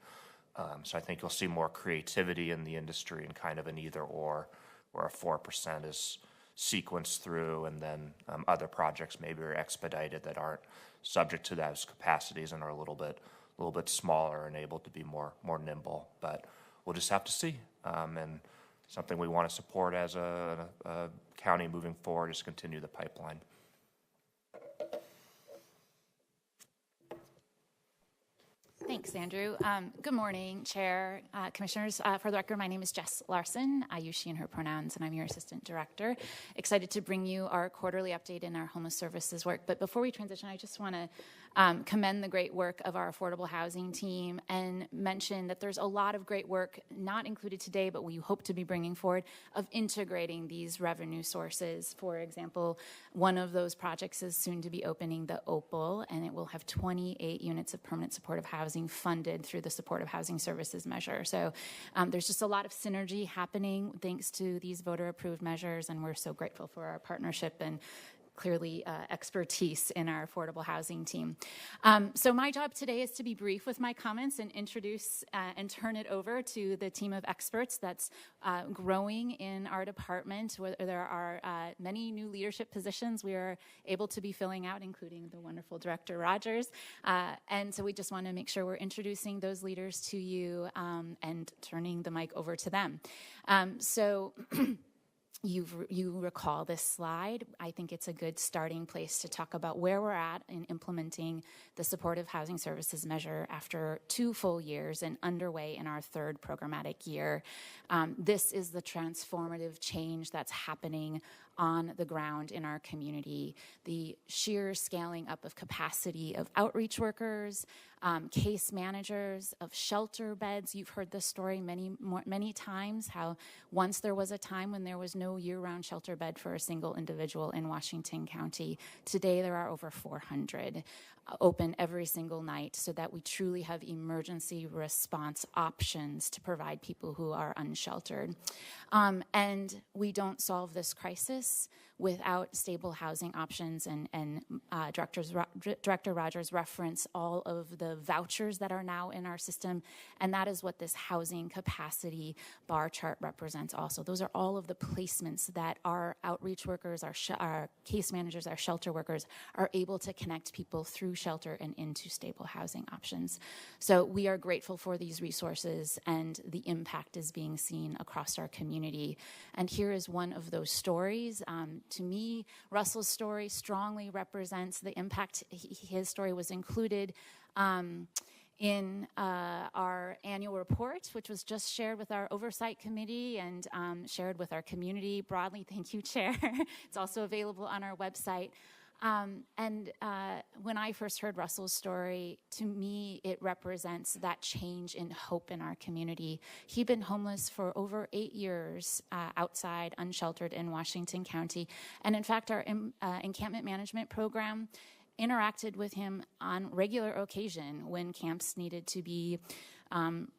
So I think you'll see more creativity in the industry and kind of an either or, where a 4% is sequenced through, and then other projects maybe are expedited that aren't subject to those capacities and are a little bit smaller and able to be more nimble. But we'll just have to see. And something we want to support as a county moving forward is to continue the pipeline. Thanks, Andrew. Good morning, Chair, Commissioners. For the record, my name is Jess Larson. I use she and her pronouns, and I'm your Assistant Director. Excited to bring you our quarterly update in our homeless services work. But before we transition, I just want to commend the great work of our affordable housing team and mention that there's a lot of great work not included today, but we hope to be bringing forward, of integrating these revenue sources. For example, one of those projects is soon to be opening the Opal, and it will have 28 units of permanent supportive housing funded through the supportive housing services measure. So there's just a lot of synergy happening thanks to these voter approved measures, and we're so grateful for our partnership and clearly expertise in our affordable housing team. So my job today is to be brief with my comments and introduce and turn it over to the team of experts that's growing in our department, where there are many new leadership positions we are able to be filling out, including the wonderful Director Rogers. And so we just want to make sure we're introducing those leaders to you and turning the mic over to them. So you recall this slide. I think it's a good starting place to talk about where we're at in implementing the Supportive Housing Services measure after 2 full years and underway in our 3rd programmatic year. This is the transformative change that's happening on the ground in our community. The sheer scaling up of capacity of outreach workers, case managers, of shelter beds. You've heard this story many times, how once there was a time when there was no year-round shelter bed for a single individual in Washington County. Today there are over 400 open every single night, so that we truly have emergency response options to provide people who are unsheltered. And we don't solve this crisis without stable housing options, and Director Rogers referenced all of the vouchers that are now in our system, and that is what this housing capacity bar chart represents also. Those are all of the placements that our outreach workers, our case managers, our shelter workers are able to connect people through shelter and into stable housing options. So we are grateful for these resources, and the impact is being seen across our community. And here is one of those stories. To me, Russell's story strongly represents the impact. His story was included in our annual report, which was just shared with our oversight committee and shared with our community broadly. Thank you, Chair. It's also available on our website. When I first heard Russell's story, to me, it represents that change in hope in our community. He'd been homeless for over 8 years outside, unsheltered in Washington County. And in fact, our encampment management program interacted with him on regular occasion when camps needed to be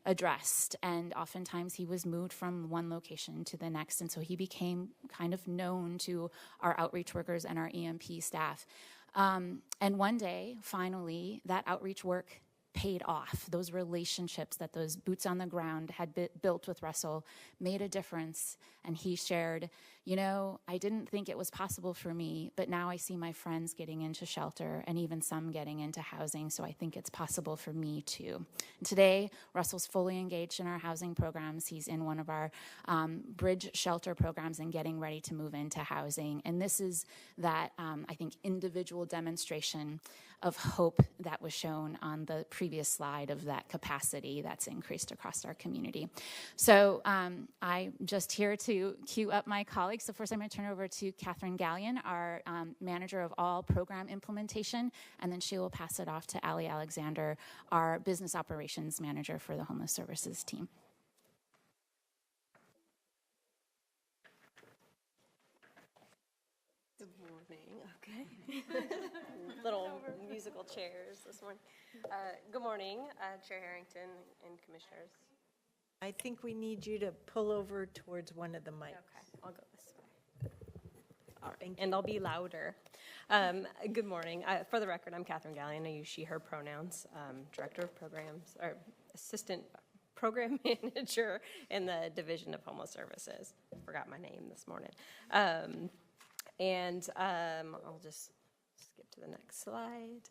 addressed, and oftentimes he was moved from one location to the next, and so he became kind of known to our outreach workers and our EMP staff. And one day, finally, that outreach work paid off. Those relationships that those boots on the ground had built with Russell made a difference, and he shared, you know, I didn't think it was possible for me, but now I see my friends getting into shelter and even some getting into housing, so I think it's possible for me too. And today, Russell's fully engaged in our housing programs. He's in one of our bridge shelter programs and getting ready to move into housing. And this is that, I think, individual demonstration of hope that was shown on the previous slide of that capacity that's increased across our community. So I'm just here to queue up my colleagues. So first I'm going to turn it over to Catherine Gallion, our manager of all program implementation, and then she will pass it off to Ali Alexander, our business operations manager for the homeless services team. Good morning. Okay. Little musical chairs this morning. Good morning, Chair Harrington and commissioners. I think we need you to pull over towards one of the mics. Okay, I'll go this way. All right, and I'll be louder. Good morning. For the record, I'm Catherine Gallion. I use she, her pronouns. Director of Programs, or Assistant Program Manager in the Division of Homeless Services. Forgot my name this morning. I'll just skip to the next slide.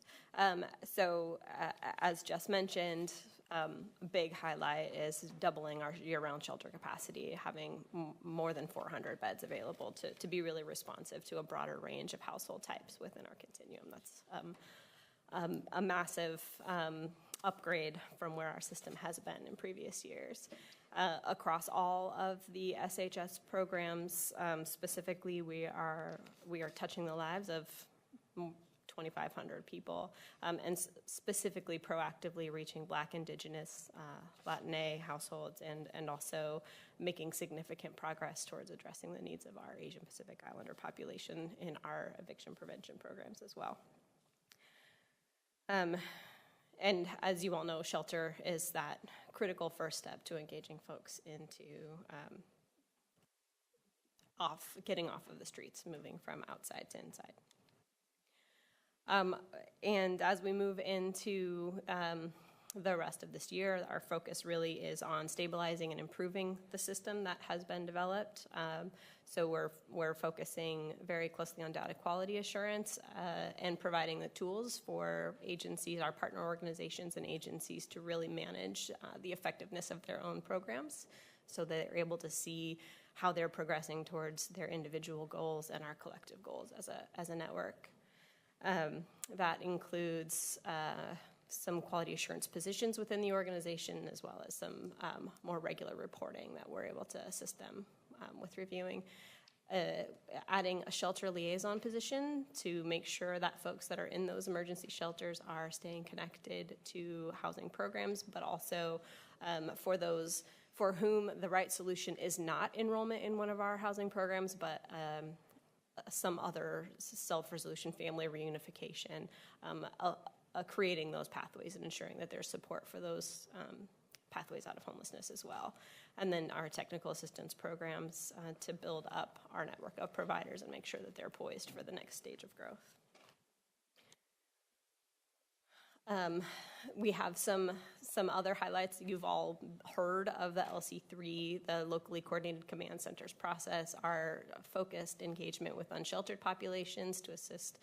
As just mentioned, a big highlight is doubling our year-round shelter capacity, having more than 400 beds available to be really responsive to a broader range of household types within our continuum. That's a massive upgrade from where our system has been in previous years. Across all of the SHS programs, specifically, we are touching the lives of 2,500 people, and specifically proactively reaching Black, Indigenous, Latinx households, and also making significant progress towards addressing the needs of our Asian Pacific Islander population in our eviction prevention programs as well. And as you all know, shelter is that critical first step to engaging folks into getting off of the streets, moving from outside to inside. And as we move into the rest of this year, our focus really is on stabilizing and improving the system that has been developed. So we're focusing very closely on data quality assurance and providing the tools for agencies, our partner organizations and agencies, to really manage the effectiveness of their own programs, so that they're able to see how they're progressing towards their individual goals and our collective goals as a network. That includes some quality assurance positions within the organization, as well as some more regular reporting that we're able to assist them with reviewing. Adding a shelter liaison position to make sure that folks that are in those emergency shelters are staying connected to housing programs, but also for those for whom the right solution is not enrollment in one of our housing programs, but some other self-resolution, family reunification, creating those pathways and ensuring that there's support for those pathways out of homelessness as well. And then our technical assistance programs to build up our network of providers and make sure that they're poised for the next stage of growth. We have some other highlights. You've all heard of the LC3, the Locally Coordinated Command Centers process, our focused engagement with unsheltered populations to assist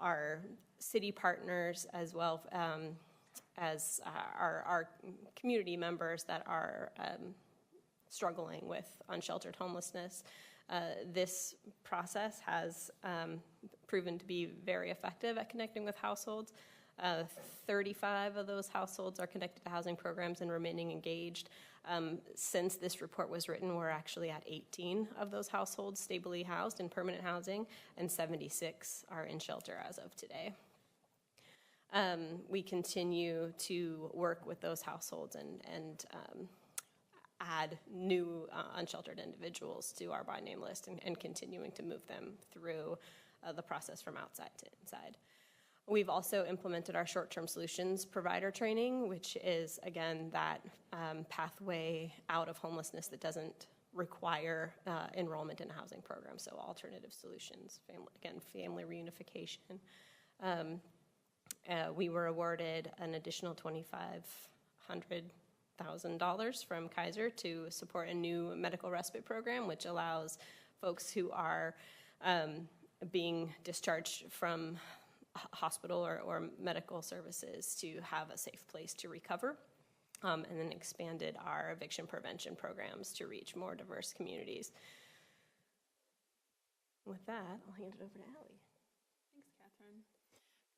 our city partners, as well as our community members that are struggling with unsheltered homelessness. This process has proven to be very effective at connecting with households. 35 of those households are connected to housing programs and remaining engaged. Since this report was written, we're actually at 18 of those households stably housed in permanent housing, and 76 are in shelter as of today. We continue to work with those households and add new unsheltered individuals to our by name list and continuing to move them through the process from outside to inside. We've also implemented our short-term solutions provider training, which is, again, that pathway out of homelessness that doesn't require enrollment in a housing program, so alternative solutions, family reunification. We were awarded an additional $2,500,000 from Kaiser to support a new medical respite program, which allows folks who are being discharged from hospital or medical services to have a safe place to recover, and then expanded our eviction prevention programs to reach more diverse communities. With that, I'll hand it over to Allie. Thanks, Catherine.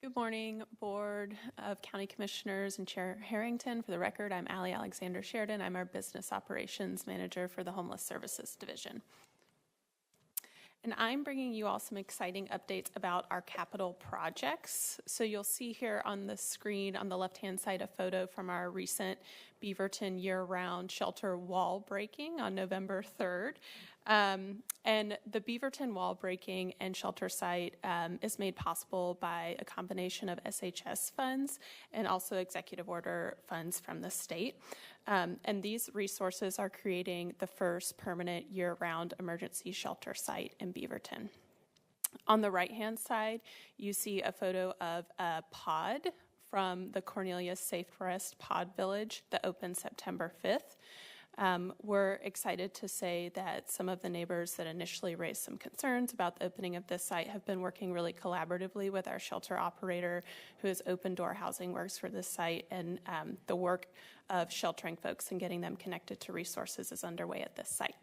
Good morning, Board of County Commissioners and Chair Harrington. For the record, I'm Allie Alexander Sheridan. I'm our Business Operations Manager for the Homeless Services Division. And I'm bringing you all some exciting updates about our capital projects. So you'll see here on the screen on the left-hand side a photo from our recent Beaverton year-round shelter wall breaking on November 3rd. And the Beaverton wall breaking and shelter site is made possible by a combination of SHS funds and also executive order funds from the state. And these resources are creating the first permanent year-round emergency shelter site in Beaverton. On the right-hand side, you see a photo of a pod from the Cornelius Safe Rest Pod Village that opened September 5th. We're excited to say that some of the neighbors that initially raised some concerns about the opening of this site have been working really collaboratively with our shelter operator, who has Open Door Housing Works for this site, and the work of sheltering folks and getting them connected to resources is underway at this site.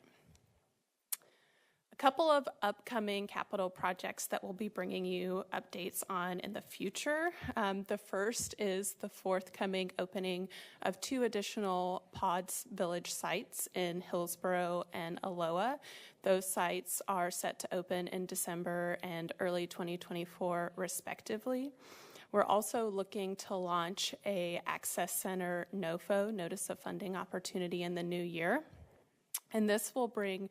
A couple of upcoming capital projects that we'll be bringing you updates on in the future. The first is the forthcoming opening of 2 additional PODS Village sites in Hillsboro and Aloha. Those sites are set to open in December and early 2024, respectively. We're also looking to launch a Access Center NOFO, Notice of Funding Opportunity, in the new year. And this will bring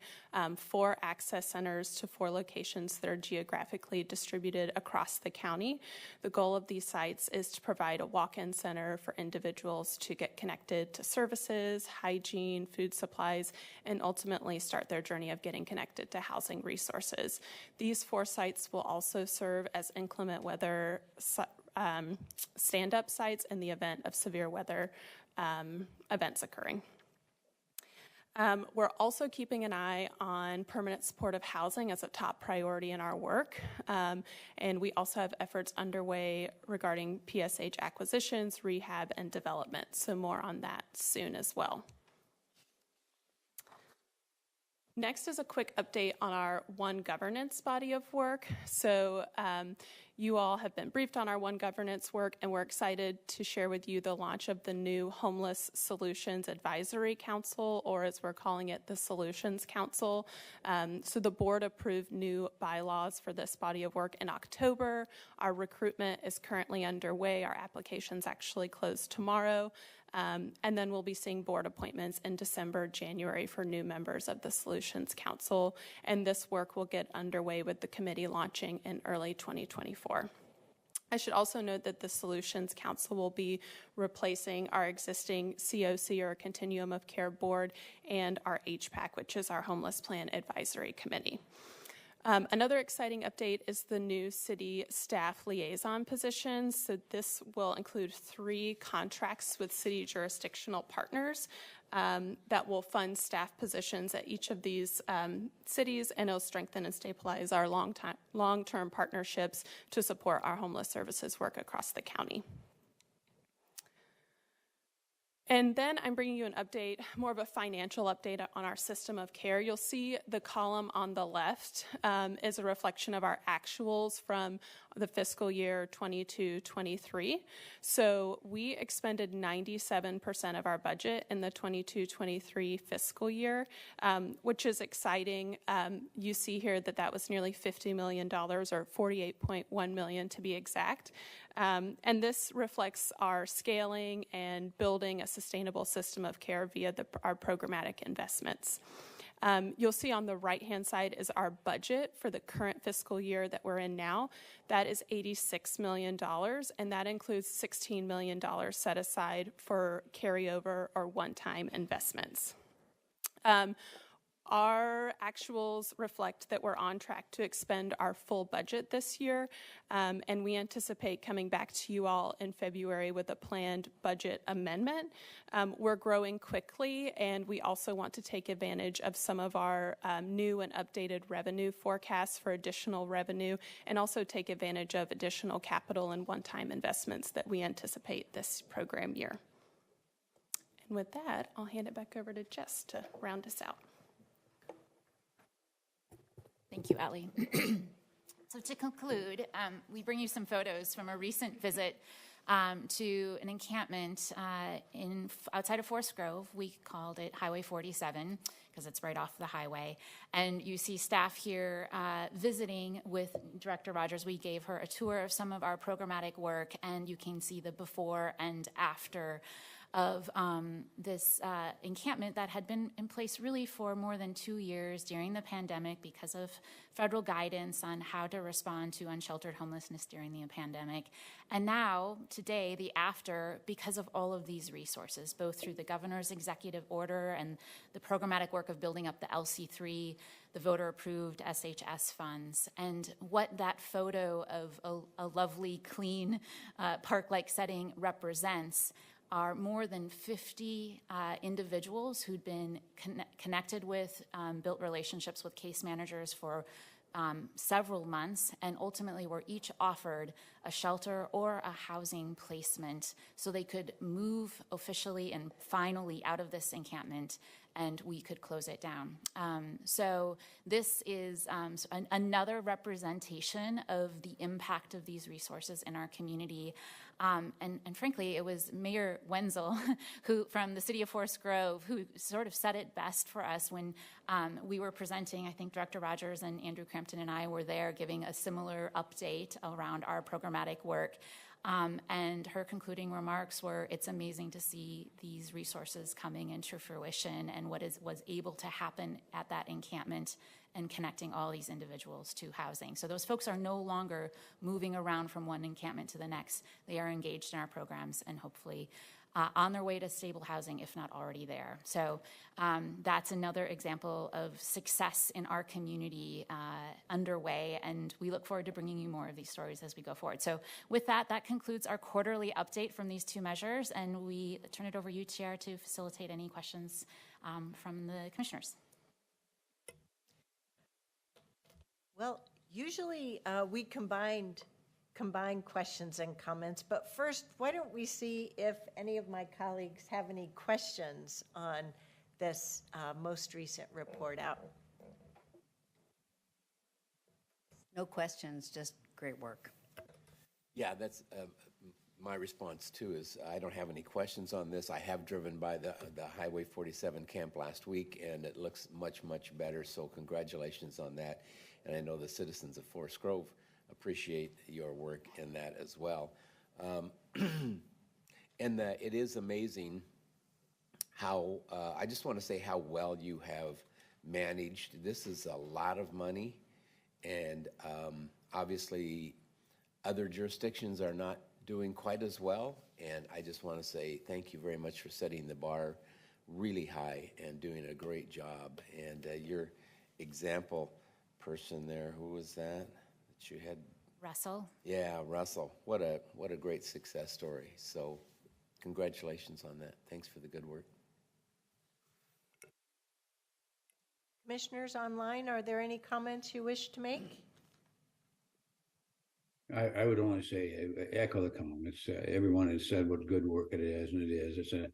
4 access centers to 4 locations that are geographically distributed across the county. The goal of these sites is to provide a walk-in center for individuals to get connected to services, hygiene, food supplies, and ultimately start their journey of getting connected to housing resources. These 4 sites will also serve as inclement weather stand-up sites in the event of severe weather events occurring. We're also keeping an eye on permanent supportive housing as a top priority in our work. And we also have efforts underway regarding PSH acquisitions, rehab, and development. So more on that soon as well. Next is a quick update on our One Governance body of work. So you all have been briefed on our One Governance work, and we're excited to share with you the launch of the new Homeless Solutions Advisory Council, or as we're calling it, the Solutions Council. So the board approved new bylaws for this body of work in October. Our recruitment is currently underway. Our applications actually close tomorrow. And then we'll be seeing board appointments in December, January for new members of the Solutions Council. And this work will get underway with the committee launching in early 2024. I should also note that the Solutions Council will be replacing our existing COC, or Continuum of Care Board, and our HPAC, which is our Homeless Plan Advisory Committee. Another exciting update is the new city staff liaison positions. So this will include 3 contracts with city jurisdictional partners that will fund staff positions at each of these cities, and it'll strengthen and stabilize our long-term partnerships to support our homeless services work across the county. And then I'm bringing you an update, more of a financial update on our system of care. You'll see the column on the left is a reflection of our actuals from the fiscal year 22-23. So we expended 97% of our budget in the 22-23 fiscal year, which is exciting. You see here that that was nearly $50 million, or $48.1 million to be exact. And this reflects our scaling and building a sustainable system of care via our programmatic investments. You'll see on the right-hand side is our budget for the current fiscal year that we're in now. That is $86 million, and that includes $16 million set aside for carryover or one-time investments. Our actuals reflect that we're on track to expend our full budget this year, and we anticipate coming back to you all in February with a planned budget amendment. We're growing quickly, and we also want to take advantage of some of our new and updated revenue forecasts for additional revenue, and also take advantage of additional capital and one-time investments that we anticipate this program year. And with that, I'll hand it back over to Jess to round us out. Thank you, Allie. So to conclude, we bring you some photos from a recent visit to an encampment outside of Forest Grove. We called it Highway 47 because it's right off the highway. And you see staff here visiting with Director Rogers. We gave her a tour of some of our programmatic work, and you can see the before and after of this encampment that had been in place really for more than 2 years during the pandemic because of federal guidance on how to respond to unsheltered homelessness during the pandemic. And now, today, the after, because of all of these resources, both through the governor's executive order and the programmatic work of building up the LC3, the voter-approved SHS funds, and what that photo of a lovely, clean, park-like setting represents are more than 50 individuals who'd been connected with, built relationships with case managers for several months, and ultimately were each offered a shelter or a housing placement so they could move officially and finally out of this encampment, and we could close it down. So this is another representation of the impact of these resources in our community. And frankly, it was Mayor Wenzel, who from the city of Forest Grove, who sort of said it best for us when we were presenting. I think Director Rogers and Andrew Crampton and I were there giving a similar update around our programmatic work. And her concluding remarks were, it's amazing to see these resources coming into fruition and what was able to happen at that encampment and connecting all these individuals to housing. So those folks are no longer moving around from one encampment to the next. They are engaged in our programs and hopefully on their way to stable housing, if not already there. So that's another example of success in our community underway, and we look forward to bringing you more of these stories as we go forward. So with that, that concludes our quarterly update from these two measures, and we turn it over to you, Chair, to facilitate any questions from the commissioners. Well, usually we combine questions and comments, but first, why don't we see if any of my colleagues have any questions on this most recent report out? No questions, just great work. Yeah, that's my response too. Is I don't have any questions on this. I have driven by the Highway 47 camp last week, and it looks much better. So congratulations on that. And I know the citizens of Forest Grove appreciate your work in that as well. And it is amazing how, I just want to say how well you have managed. This is a lot of money, and obviously other jurisdictions are not doing quite as well, and I just want to say thank you very much for setting the bar really high and doing a great job. And your example person there, who was that you had? Russell. Yeah, Russell. What a great success story. So congratulations on that. Thanks for the good work. Commissioners online, are there any comments you wish to make? I would only say, echo the comments. Everyone has said what good work it is, and it is. It's an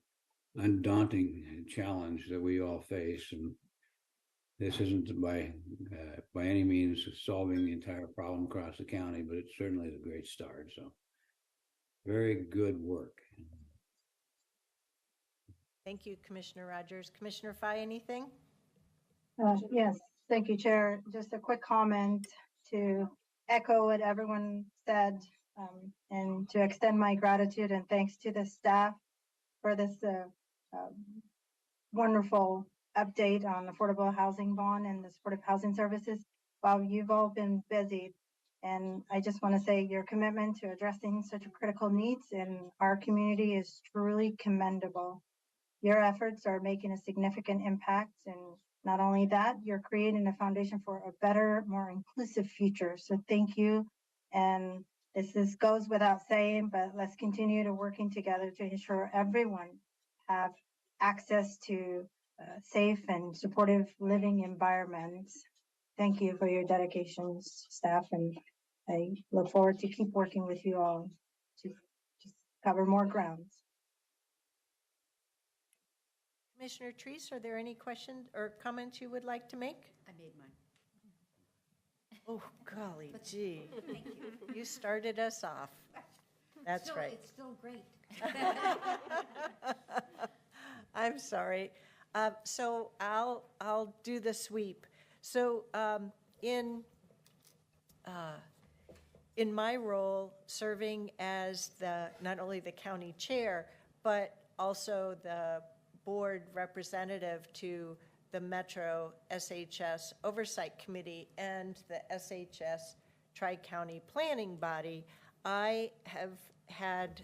undaunting challenge that we all face, and this isn't by any means solving the entire problem across the county, but it certainly is a great start. So, very good work. Thank you, Commissioner Rogers. Commissioner Fye, anything? Yes, thank you, Chair. Just a quick comment to echo what everyone said, and to extend my gratitude and thanks to the staff for this wonderful update on affordable housing bond and the supportive housing services. While you've all been busy, and I just want to say your commitment to addressing such critical needs in our community is truly commendable. Your efforts are making a significant impact, and not only that, you're creating a foundation for a better, more inclusive future. So thank you. And this goes without saying, but let's continue to working together to ensure everyone have access to safe and supportive living environments. Thank you for your dedication, staff, and I look forward to keep working with you all to just cover more grounds. Commissioner Treese, are there any questions or comments you would like to make? I made mine. Oh, golly gee. Thank you. You started us off. That's right. It's still great. I'm sorry. So I'll do the sweep. So in my role, serving as not only the county chair, but also the board representative to the Metro SHS Oversight Committee and the SHS Tri-County Planning Body, I have had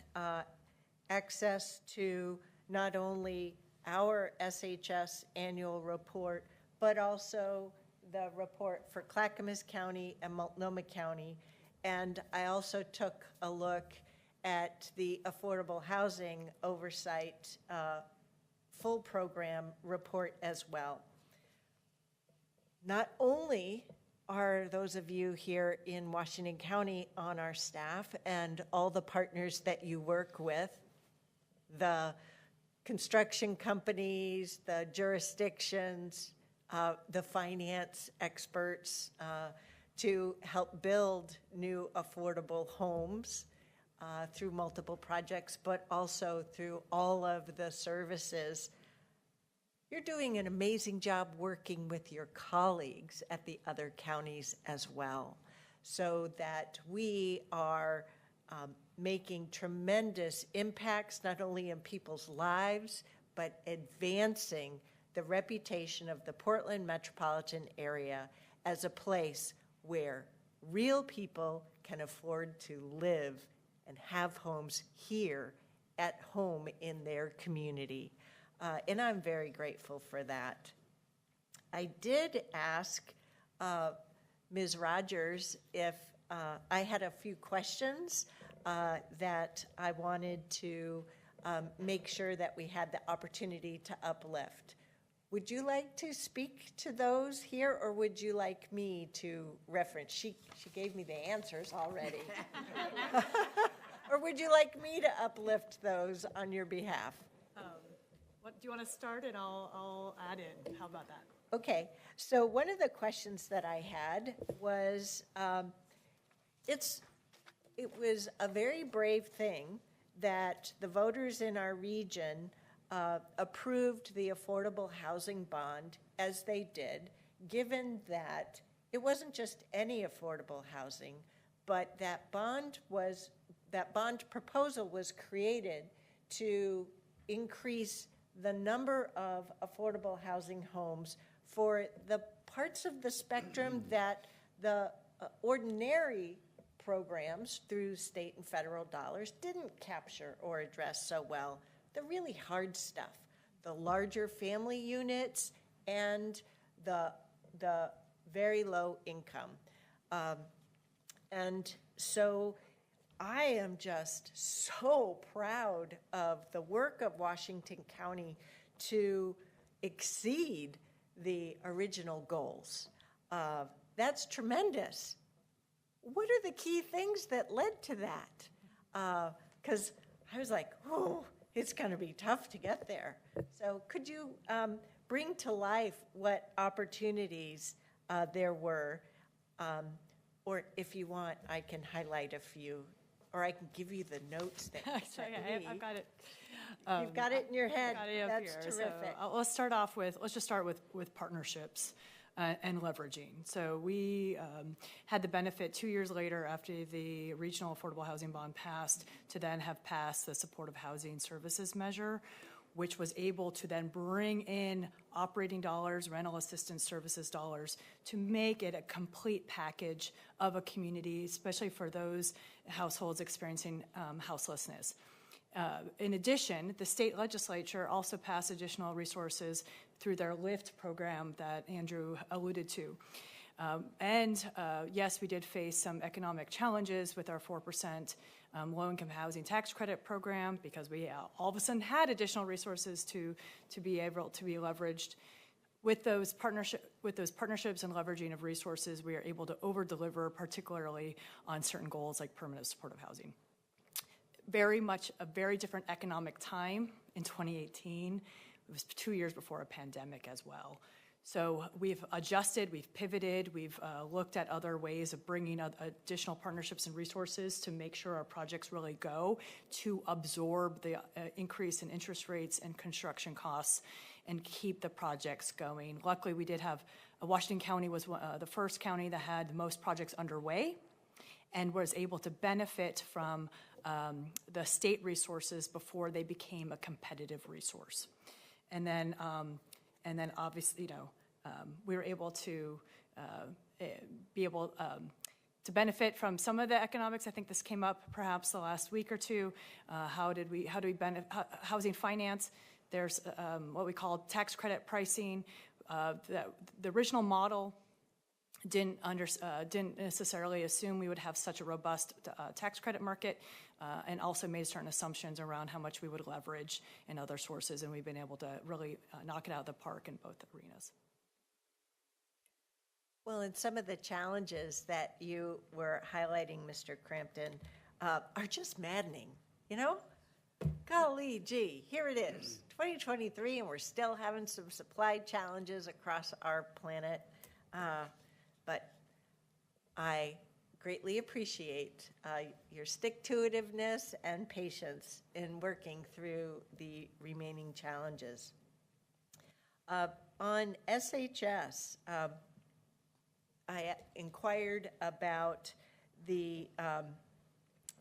access to not only our SHS annual report, but also the report for Clackamas County and Multnomah County. And I also took a look at the Affordable Housing Oversight full program report as well. Not only are those of you here in Washington County on our staff and all the partners that you work with, the construction companies, the jurisdictions, the finance experts to help build new affordable homes through multiple projects, but also through all of the services. You're doing an amazing job working with your colleagues at the other counties as well, so that we are making tremendous impacts, not only in people's lives, but advancing the reputation of the Portland metropolitan area as a place where real people can afford to live and have homes here at home in their community. And I'm very grateful for that. I did ask Ms. Rogers if I had a few questions that I wanted to make sure that we had the opportunity to uplift. Would you like to speak to those here, or would you like me to reference? She gave me the answers already. Or would you like me to uplift those on your behalf? What do you want to start, and I'll add in? How about that? Okay, so one of the questions that I had was, it was a very brave thing that the voters in our region approved the affordable housing bond as they did, given that it wasn't just any affordable housing, but that bond proposal was created to increase the number of affordable housing homes for the parts of the spectrum that the ordinary programs through state and federal dollars didn't capture or address so well. The really hard stuff, the larger family units and the very low income. And so I am just so proud of the work of Washington County to exceed the original goals. That's tremendous. What are the key things that led to that? Because I was like, oh, it's going to be tough to get there. So could you bring to life what opportunities there were? Or if you want, I can highlight a few, or I can give you the notes that you sent me. I've got it. You've got it in your head. Got it up That's here. terrific. So let's just start with partnerships and leveraging. So we had the benefit 2 years later, after the regional affordable housing bond passed, to then have passed the supportive housing services measure, which was able to then bring in operating dollars, rental assistance services dollars, to make it a complete package of a community, especially for those households experiencing houselessness. In addition, the state legislature also passed additional resources through their LIFT program that Andrew alluded to. Yes, we did face some economic challenges with our 4% low-income housing tax credit program, because we all of a sudden had additional resources to be able to be leveraged. With those partnerships and leveraging of resources, we are able to over-deliver, particularly on certain goals like permanent supportive housing. Very much a very different economic time in 2018. It was 2 years before a pandemic as well. So we've adjusted, we've pivoted, we've looked at other ways of bringing additional partnerships and resources to make sure our projects really go to absorb the increase in interest rates and construction costs and keep the projects going. Luckily, we did have, Washington County was the first county that had the most projects underway and was able to benefit from the state resources before they became a competitive resource. And then obviously, we were able to to benefit from some of the economics. I think this came up perhaps the last week or two. How do we benefit housing finance? There's what we call tax credit pricing. The original model didn't necessarily assume we would have such a robust tax credit market, and also made certain assumptions around how much we would leverage in other sources, and we've been able to really knock it out of the park in both arenas. Well, and some of the challenges that you were highlighting, Mr. Crampton, are just maddening, you know? Golly gee, here it is, 2023, and we're still having some supply challenges across our planet. But I greatly appreciate your stick-to-itiveness and patience in working through the remaining challenges. On SHS, I inquired about the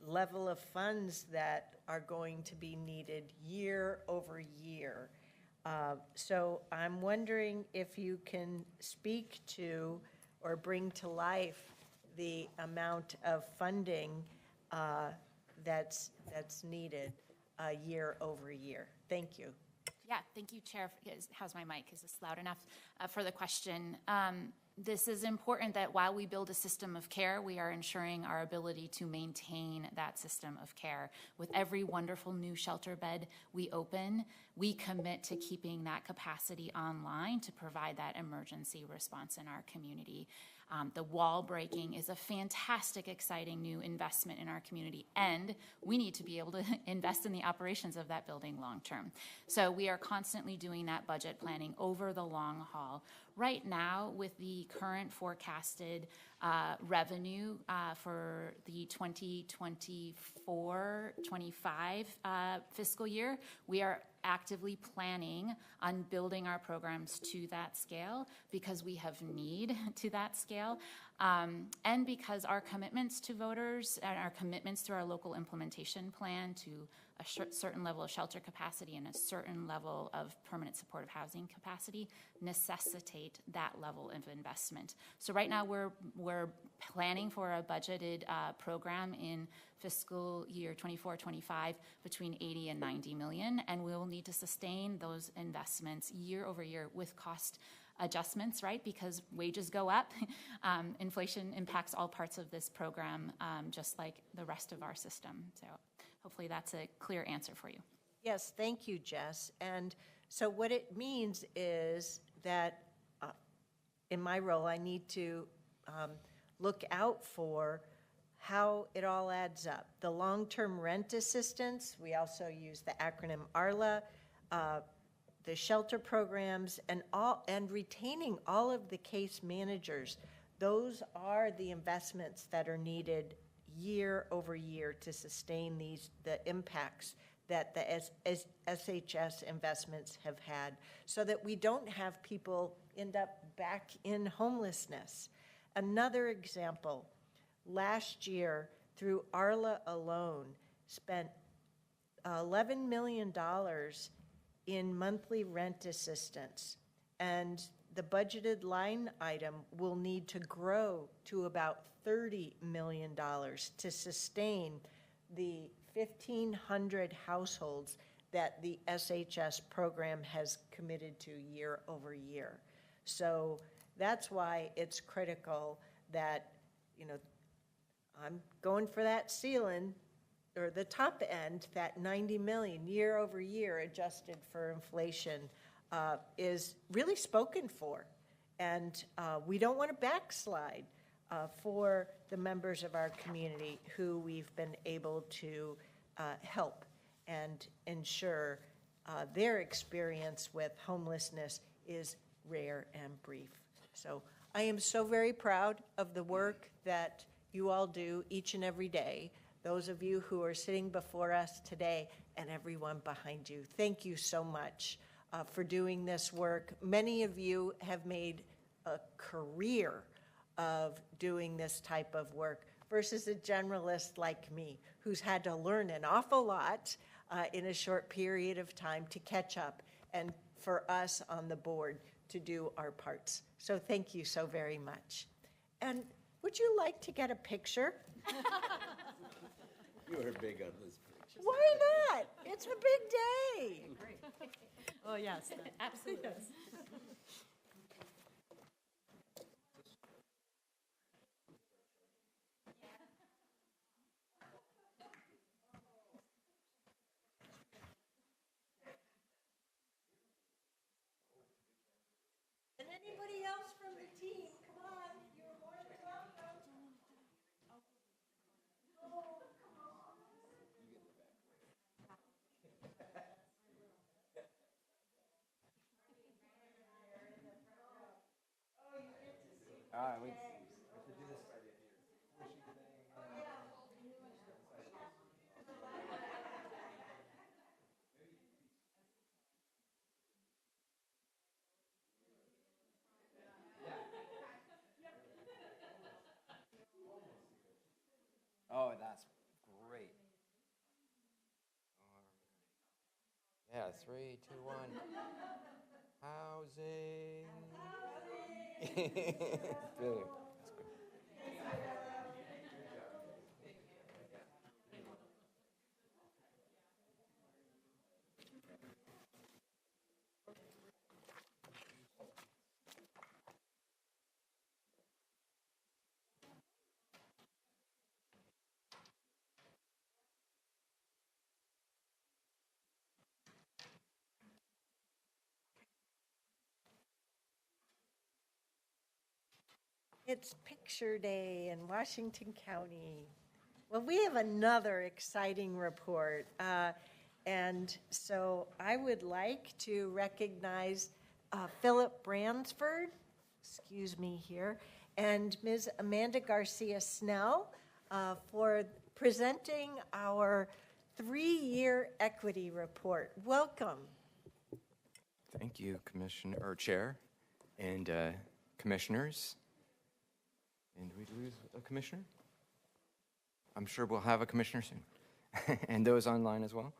level of funds that are going to be needed year over year. So I'm wondering if you can speak to or bring to life the amount of funding that's needed year over year. Thank you. Yeah, thank you, Chair. How's my mic? Is this loud enough for the question? This is important that while we build a system of care, we are ensuring our ability to maintain that system of care. With every wonderful new shelter bed we open, we commit to keeping that capacity online to provide that emergency response in our community. The wall breaking is a fantastic, exciting new investment in our community, and we need to be able to invest in the operations of that building long term. So we are constantly doing that budget planning over the long haul. Right now, with the current forecasted revenue for the 2024-25 fiscal year, we are actively planning on building our programs to that scale because we have need to that scale, and because our commitments to voters and our commitments through our local implementation plan to a certain level of shelter capacity and a certain level of permanent supportive housing capacity necessitate that level of investment. So right now we're planning for a budgeted program in fiscal year 24-25 between 80 and 90 million, and we will need to sustain those investments year over year with cost adjustments, right? Because wages go up. Inflation impacts all parts of this program, just like the rest of our system. So hopefully that's a clear answer for you. Yes, thank you, Jess. And so what it means is that in my role, I need to look out for how it all adds up. The long-term rent assistance, we also use the acronym ARLA, the shelter programs, and retaining all of the case managers. Those are the investments that are needed year over year to sustain the impacts that the SHS investments have had, so that we don't have people end up back in homelessness. Another example, last year through ARLA alone, spent $11 million in monthly rent assistance, and the budgeted line item will need to grow to about $30 million to sustain the 1,500 households that the SHS program has committed to year over year. So that's why it's critical that, I'm going for that ceiling, or the top end, that 90 million year over year adjusted for inflation is really spoken for. And we don't want to backslide for the members of our community who we've been able to help and ensure their experience with homelessness is rare and brief. So I am so very proud of the work that you all do each and every day. Those of you who are sitting before us today and everyone behind you, thank you so much for doing this work. Many of you have made a career of doing this type of work versus a generalist like me who's had to learn an awful lot in a short period of time to catch up, and for us on the board to do our parts. So thank you so very much. And would you like to get a picture? You were big on this picture. Why not? It's a big day. Great. Oh, yes. Absolutely. Yes. And anybody else from the team, come on, you're more than welcome. Oh, come on. All right, we have to do this. Oh, that's great. Yeah, 3, 2, 1. Housing. Brilliant. It's picture day in Washington County. Well, we have another exciting report. And so I would like to recognize Philip Bransford, excuse me here, and Ms. Amanda Garcia Snell for presenting our 3-year equity report. Welcome. Thank you, Commissioner, or Chair, and Commissioners. And did we lose a Commissioner? I'm sure we'll have a Commissioner soon. And those online as well.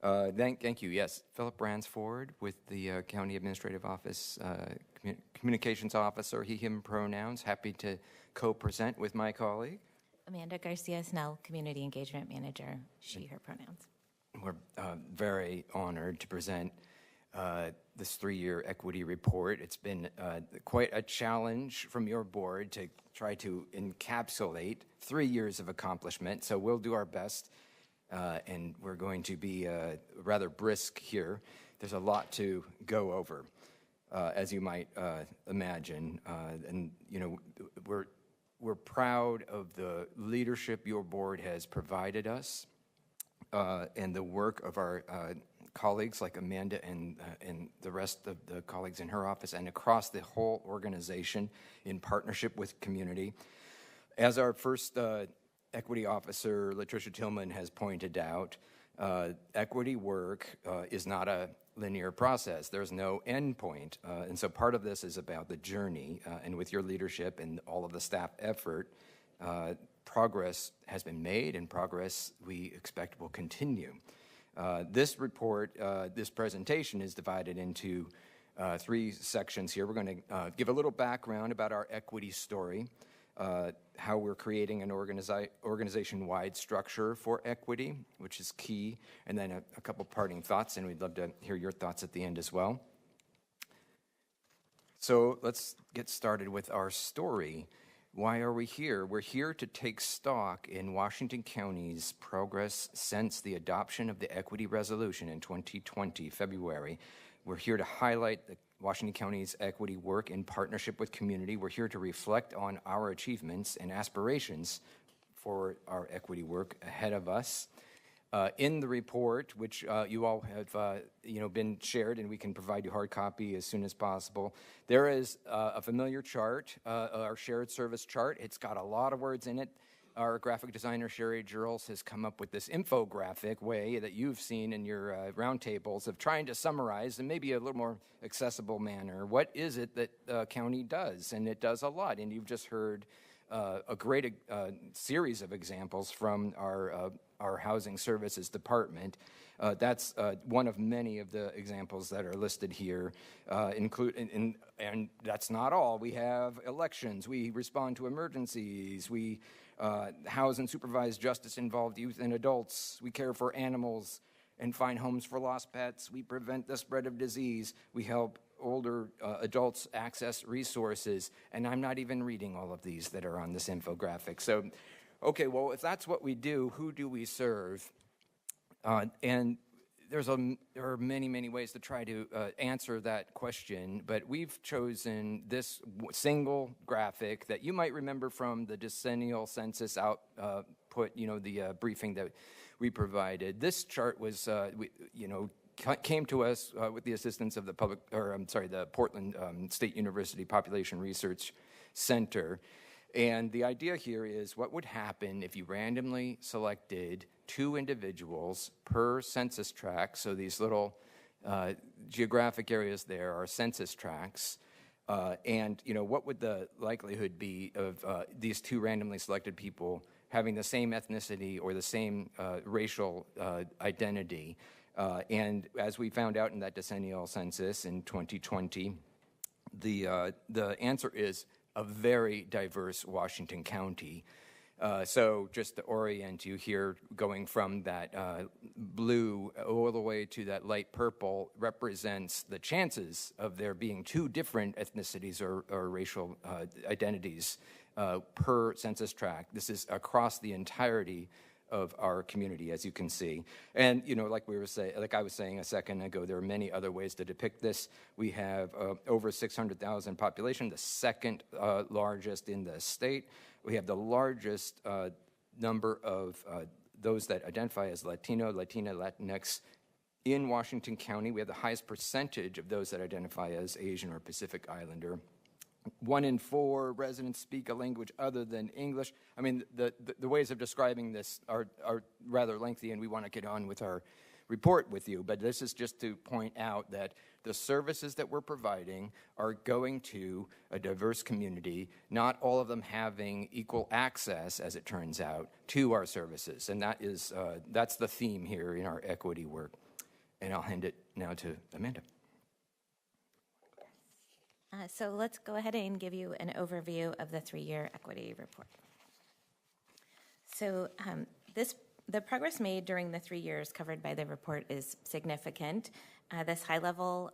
Thank you. Yes, Philip Bransford with the County Administrative Office, Communications Officer, he, him pronouns. Happy to co-present with my colleague. Amanda Garcia Snell, Community Engagement Manager, she, her pronouns. We're very honored to present this 3-year equity report. It's been quite a challenge from your board to try to encapsulate 3 years of accomplishment. So we'll do our best, and we're going to be rather brisk here. There's a lot to go over, as you might imagine, and you know we're proud of the leadership your board has provided us, and the work of our colleagues like Amanda and the rest of the colleagues in her office and across the whole organization in partnership with community. As our first equity officer, Latricia Tillman, has pointed out, equity work is not a linear process. There's no end point. And so part of this is about the journey, and with your leadership and all of the staff effort, progress has been made, and progress we expect will continue. This report, this presentation is divided into 3 sections here. We're going to give a little background about our equity story, how we're creating an organization-wide structure for equity, which is key, and then a couple parting thoughts, and we'd love to hear your thoughts at the end as well. So let's get started with our story. Why are we here? We're here to take stock in Washington County's progress since the adoption of the equity resolution in 2020, February. We're here to highlight the Washington County's equity work in partnership with community. We're here to reflect on our achievements and aspirations for our equity work ahead of us. In the report, which you all have been shared, and we can provide you hard copy as soon as possible, there is a familiar chart, our shared service chart. It's got a lot of words in it. Our graphic designer, Sherry Girls, has come up with this infographic way that you've seen in your roundtables of trying to summarize in maybe a little more accessible manner what is it that the county does, and it does a lot. And you've just heard a great series of examples from our Housing Services Department. That's one of many of the examples that are listed here. And that's not all. We have elections. We respond to emergencies. We house and supervise justice-involved youth and adults. We care for animals and find homes for lost pets. We prevent the spread of disease. We help older adults access resources. And I'm not even reading all of these that are on this infographic. So, okay, well, if that's what we do, who do we serve? And there are many, many ways to try to answer that question, but we've chosen this single graphic that you might remember from the decennial census output, the briefing that we provided. This chart was, came to us with the assistance of the the Portland State University Population Research Center. And the idea here is what would happen if you randomly selected 2 individuals per census tract. So these little geographic areas there are census tracts. And, what would the likelihood be of these 2 randomly selected people having the same ethnicity or the same racial identity? And as we found out in that decennial census in 2020, the answer is a very diverse Washington County. So just to orient you here, going from that blue all the way to that light purple represents the chances of there being two different ethnicities or racial identities per census tract. This is across the entirety of our community, as you can see. And, you know, like I was saying a second ago, there are many other ways to depict this. We have over 600,000 population, the second largest in the state. We have the largest number of those that identify as Latino, Latina, Latinx in Washington County. We have the highest percentage of those that identify as Asian or Pacific Islander. 1 in 4 residents speak a language other than English. I mean, the ways of describing this are rather lengthy, and we want to get on with our report with you. But this is just to point out that the services that we're providing are going to a diverse community, not all of them having equal access, as it turns out, to our services. And that is, that's the theme here in our equity work. And I'll hand it now to Amanda. So let's go ahead and give you an overview of the 3-year equity report. So the progress made during the 3 years covered by the report is significant. This high-level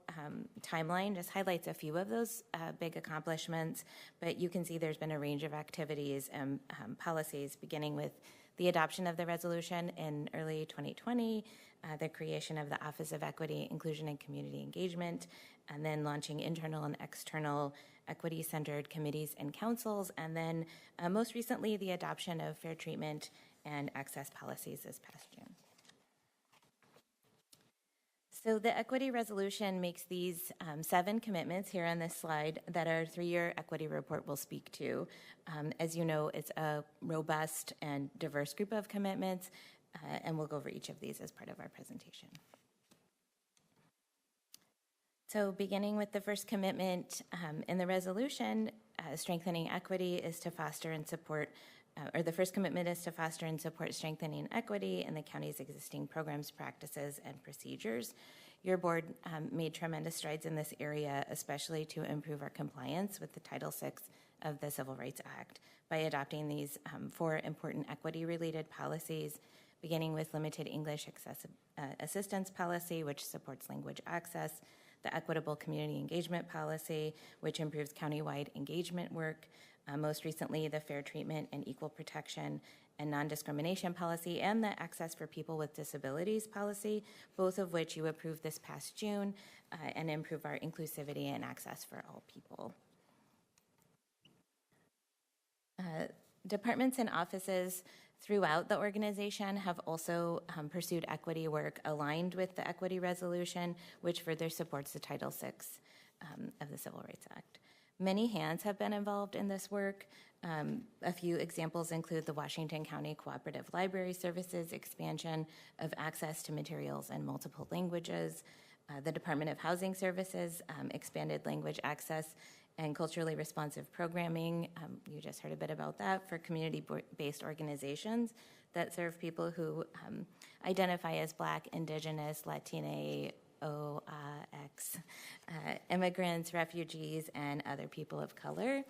timeline just highlights a few of those big accomplishments, but you can see there's been a range of activities and policies, beginning with the adoption of the resolution in early 2020, the creation of the Office of Equity, Inclusion, and Community Engagement, and then launching internal and external equity-centered committees and councils, and then most recently, the adoption of fair treatment and access policies this past June. So the equity resolution makes these 7 commitments here on this slide that our 3-year equity report will speak to. As you know, it's a robust and diverse group of commitments, and we'll go over each of these as part of our presentation. So beginning with the first commitment in the resolution, strengthening equity is to foster and support, the first commitment is to foster and support strengthening equity in the county's existing programs, practices, and procedures. Your board made tremendous strides in this area, especially to improve our compliance with the Title VI of the Civil Rights Act by adopting these 4 important equity-related policies, beginning with limited English assistance policy, which supports language access, the Equitable Community Engagement Policy, which improves countywide engagement work, most recently the Fair Treatment and Equal Protection and Non-Discrimination Policy, and the Access for People with Disabilities Policy, both of which you approved this past June, and improve our inclusivity and access for all people. Departments and offices throughout the organization have also pursued equity work aligned with the equity resolution, which further supports the Title VI of the Civil Rights Act. Many hands have been involved in this work. A few examples include the Washington County Cooperative Library Services expansion of access to materials in multiple languages. The Department of Housing Services expanded language access and culturally responsive programming. You just heard a bit about that for community-based organizations that serve people who identify as Black, Indigenous, Latina, OX, immigrants, refugees, and other people of color.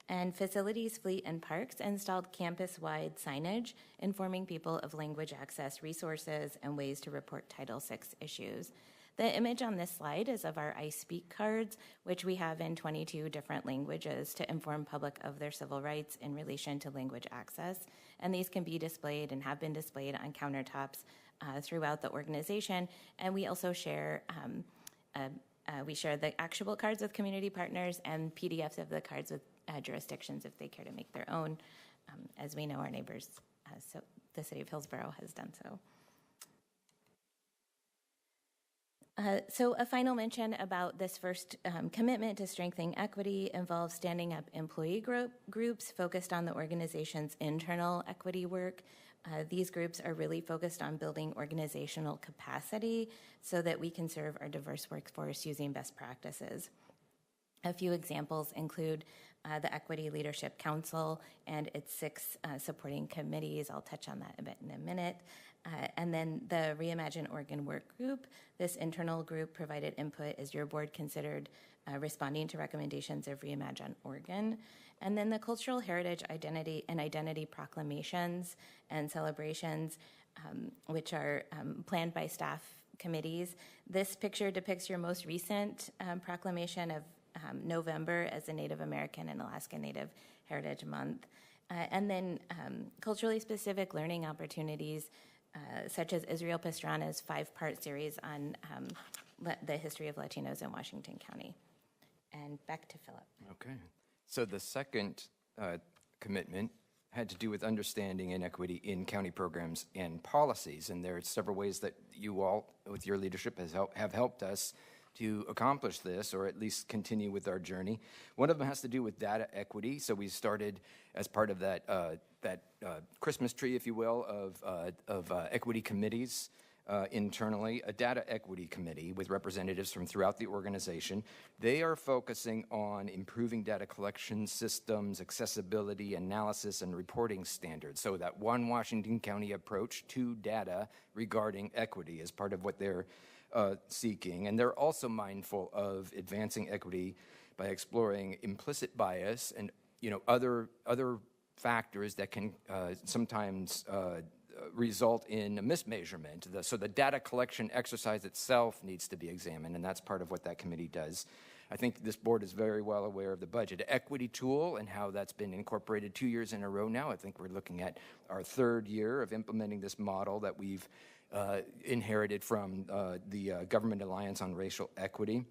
And Facilities, Fleet, and Parks installed campus-wide signage informing people of language access resources and ways to report Title VI issues. The image on this slide is of our I Speak cards, which we have in 22 different languages to inform public of their civil rights in relation to language access. And these can be displayed and have been displayed on countertops throughout the organization. And we also share we share the actual cards with community partners and PDFs of the cards with jurisdictions if they care to make their own. As we know, our neighbors, so the city of Hillsboro has done so. So a final mention about this first commitment to strengthening equity involves standing up employee groups focused on the organization's internal equity work. These groups are really focused on building organizational capacity so that we can serve our diverse workforce using best practices. A few examples include the Equity Leadership Council and its 6 supporting committees. I'll touch on that a bit in a minute. And then the Reimagine Oregon Work Group. This internal group provided input as your board considered responding to recommendations of Reimagine Oregon. And then the Cultural Heritage Identity and Identity Proclamations and Celebrations, which are planned by staff committees. This picture depicts your most recent proclamation of November as a Native American and Alaska Native Heritage Month. And then culturally specific learning opportunities, such as Israel Pastrana's 5-part series on the history of Latinos in Washington County. And back to Philip. Okay. So the second commitment had to do with understanding inequity in county programs and policies. And there are several ways that you all, with your leadership, have helped us to accomplish this, or at least continue with our journey. One of them has to do with data equity. So we started as part of that Christmas tree, if you will, of equity committees internally, a data equity committee with representatives from throughout the organization. They are focusing on improving data collection systems, accessibility, analysis, and reporting standards. So that one Washington County approach to data regarding equity is part of what they're seeking. And they're also mindful of advancing equity by exploring implicit bias and other factors that can sometimes result in a mismeasurement. So the data collection exercise itself needs to be examined, and that's part of what that committee does. I think this board is very well aware of the budget equity tool and how that's been incorporated 2 years in a row now. I think we're looking at our 3rd year of implementing this model that we've inherited from the Government Alliance on Racial Equity.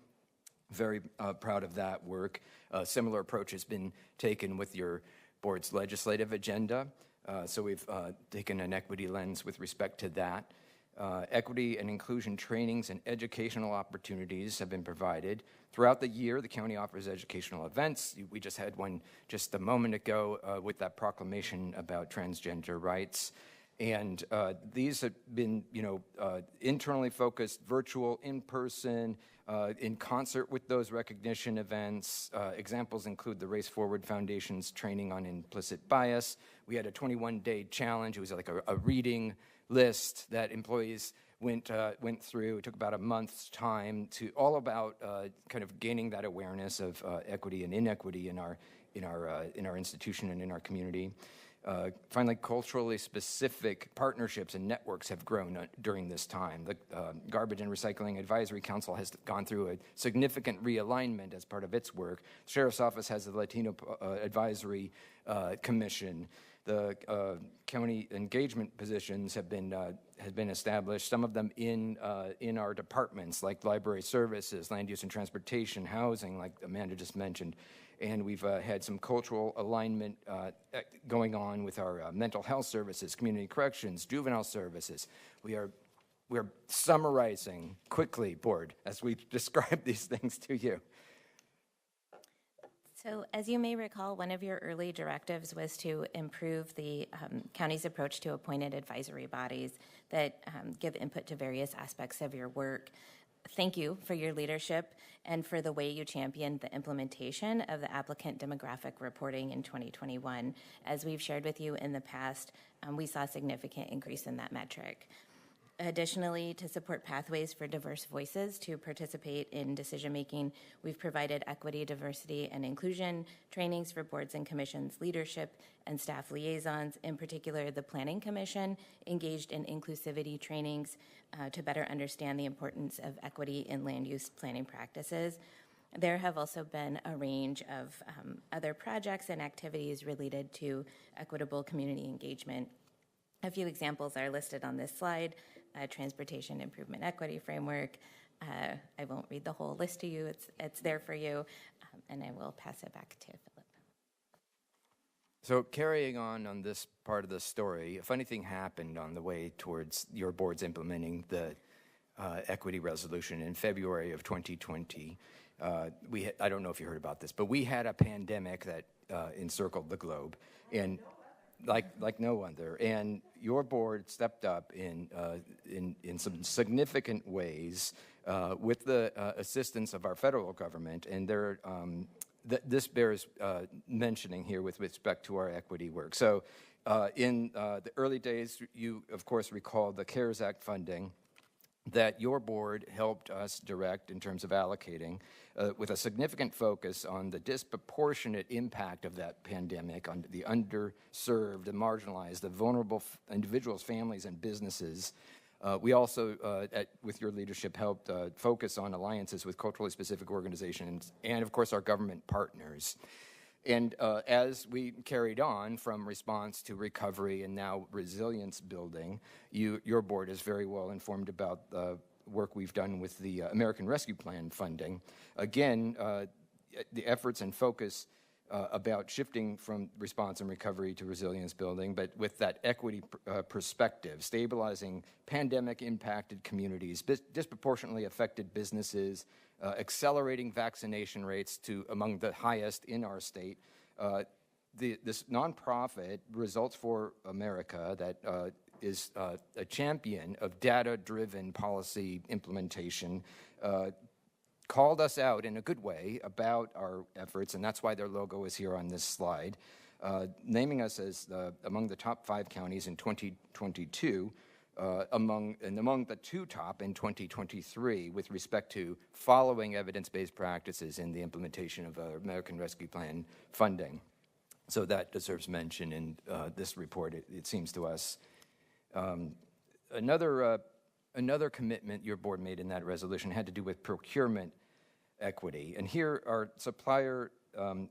Very proud of that work. A similar approach has been taken with your board's legislative agenda. So we've taken an equity lens with respect to that. Equity and inclusion trainings and educational opportunities have been provided. Throughout the year, the county offers educational events. We just had one just a moment ago with that proclamation about transgender rights. And these have been, internally focused, virtual, in-person, in concert with those recognition events. Examples include the Race Forward Foundation's training on implicit bias. We had a 21-day challenge. It was like a reading list that employees went through. It took about a month's time to all about kind of gaining that awareness of equity and inequity in our institution and in our community. Finally, culturally specific partnerships and networks have grown during this time. The Garbage and Recycling Advisory Council has gone through a significant realignment as part of its work. The Sheriff's Office has the Latino Advisory Commission. The county engagement positions have been established, some of them in our departments like library services, land use and transportation, housing, like Amanda just mentioned. And we've had some cultural alignment going on with our mental health services, community corrections, juvenile services. We're summarizing quickly, board, as we describe these things to you. So as you may recall, one of your early directives was to improve the county's approach to appointed advisory bodies that give input to various aspects of your work. Thank you for your leadership and for the way you championed the implementation of the applicant demographic reporting in 2021. As we've shared with you in the past, we saw a significant increase in that metric. Additionally, to support pathways for diverse voices to participate in decision-making, we've provided equity, diversity, and inclusion trainings for boards and commissions, leadership, and staff liaisons. In particular, the Planning Commission engaged in inclusivity trainings to better understand the importance of equity in land use planning practices. There have also been a range of other projects and activities related to equitable community engagement. A few examples are listed on this slide. Transportation Improvement Equity Framework. I won't read the whole list to you. It's there for you, and I will pass it back to Philip. So carrying on this part of the story, a funny thing happened on the way towards your board's implementing the equity resolution in February of 2020. I don't know if you heard about this, but we had a pandemic that encircled the globe, and like no other. And your board stepped up in some significant ways with the assistance of our federal government, and this bears mentioning here with respect to our equity work. So In the early days, you, of course, recall the CARES Act funding that your board helped us direct in terms of allocating, with a significant focus on the disproportionate impact of that pandemic on the underserved, the marginalized, the vulnerable individuals, families, and businesses. We also, with your leadership, helped focus on alliances with culturally specific organizations and, of course, our government partners. And as we carried on from response to recovery and now resilience building, your board is very well informed about the work we've done with the American Rescue Plan funding. Again, the efforts and focus about shifting from response and recovery to resilience building, but with that equity perspective, stabilizing pandemic-impacted communities, disproportionately affected businesses, accelerating vaccination rates to among the highest in our state. This nonprofit, Results for America, that is a champion of data-driven policy implementation, called us out in a good way about our efforts, and that's why their logo is here on this slide, naming us as among the top 5 counties in 2022, among the 2 top in 2023 with respect to following evidence-based practices in the implementation of American Rescue Plan funding. So that deserves mention in this report, it seems to us. Another commitment your board made in that resolution had to do with procurement equity. And here our supplier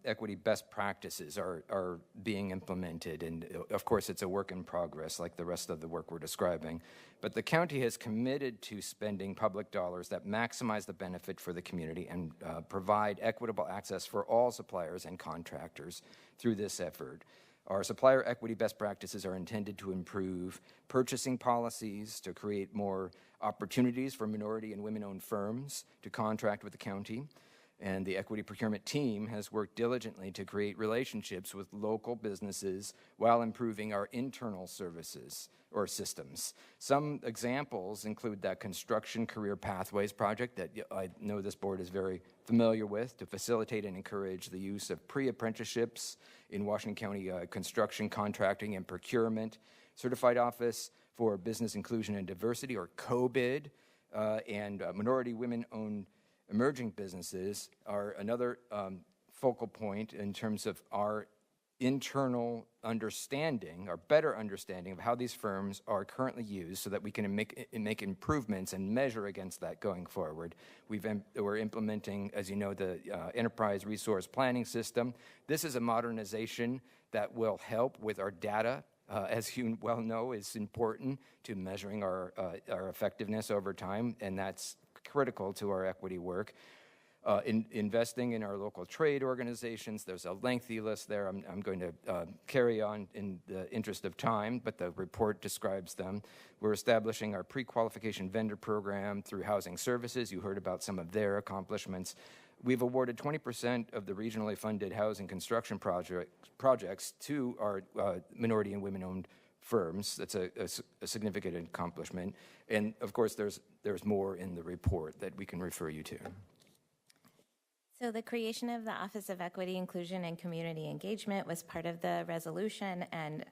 equity best practices are being implemented. And of course, it's a work in progress like the rest of the work we're describing. But the county has committed to spending public dollars that maximize the benefit for the community and provide equitable access for all suppliers and contractors through this effort. Our supplier equity best practices are intended to improve purchasing policies, to create more opportunities for minority and women-owned firms to contract with the county. And the equity procurement team has worked diligently to create relationships with local businesses while improving our internal services or systems. Some examples include that Construction Career Pathways project that I know this board is very familiar with to facilitate and encourage the use of pre-apprenticeships in Washington County construction, contracting, and procurement. Certified Office for Business Inclusion and Diversity, or COBID, and minority women-owned emerging businesses are another focal point in terms of our internal understanding, our better understanding of how these firms are currently used so that we can make improvements and measure against that going forward. We're implementing, as you know, the Enterprise Resource Planning System. This is a modernization that will help with our data. As you well know, is important to measuring our effectiveness over time, and that's critical to our equity work. Investing in our local trade organizations, there's a lengthy list there. I'm going to carry on in the interest of time, but the report describes them. We're establishing our pre-qualification vendor program through Housing Services. You heard about some of their accomplishments. We've awarded 20% of the regionally funded housing construction projects to our minority and women-owned firms. That's a significant accomplishment. And of course, there's more in the report that we can refer you to. So the creation of the Office of Equity, Inclusion, and Community Engagement was part of the resolution and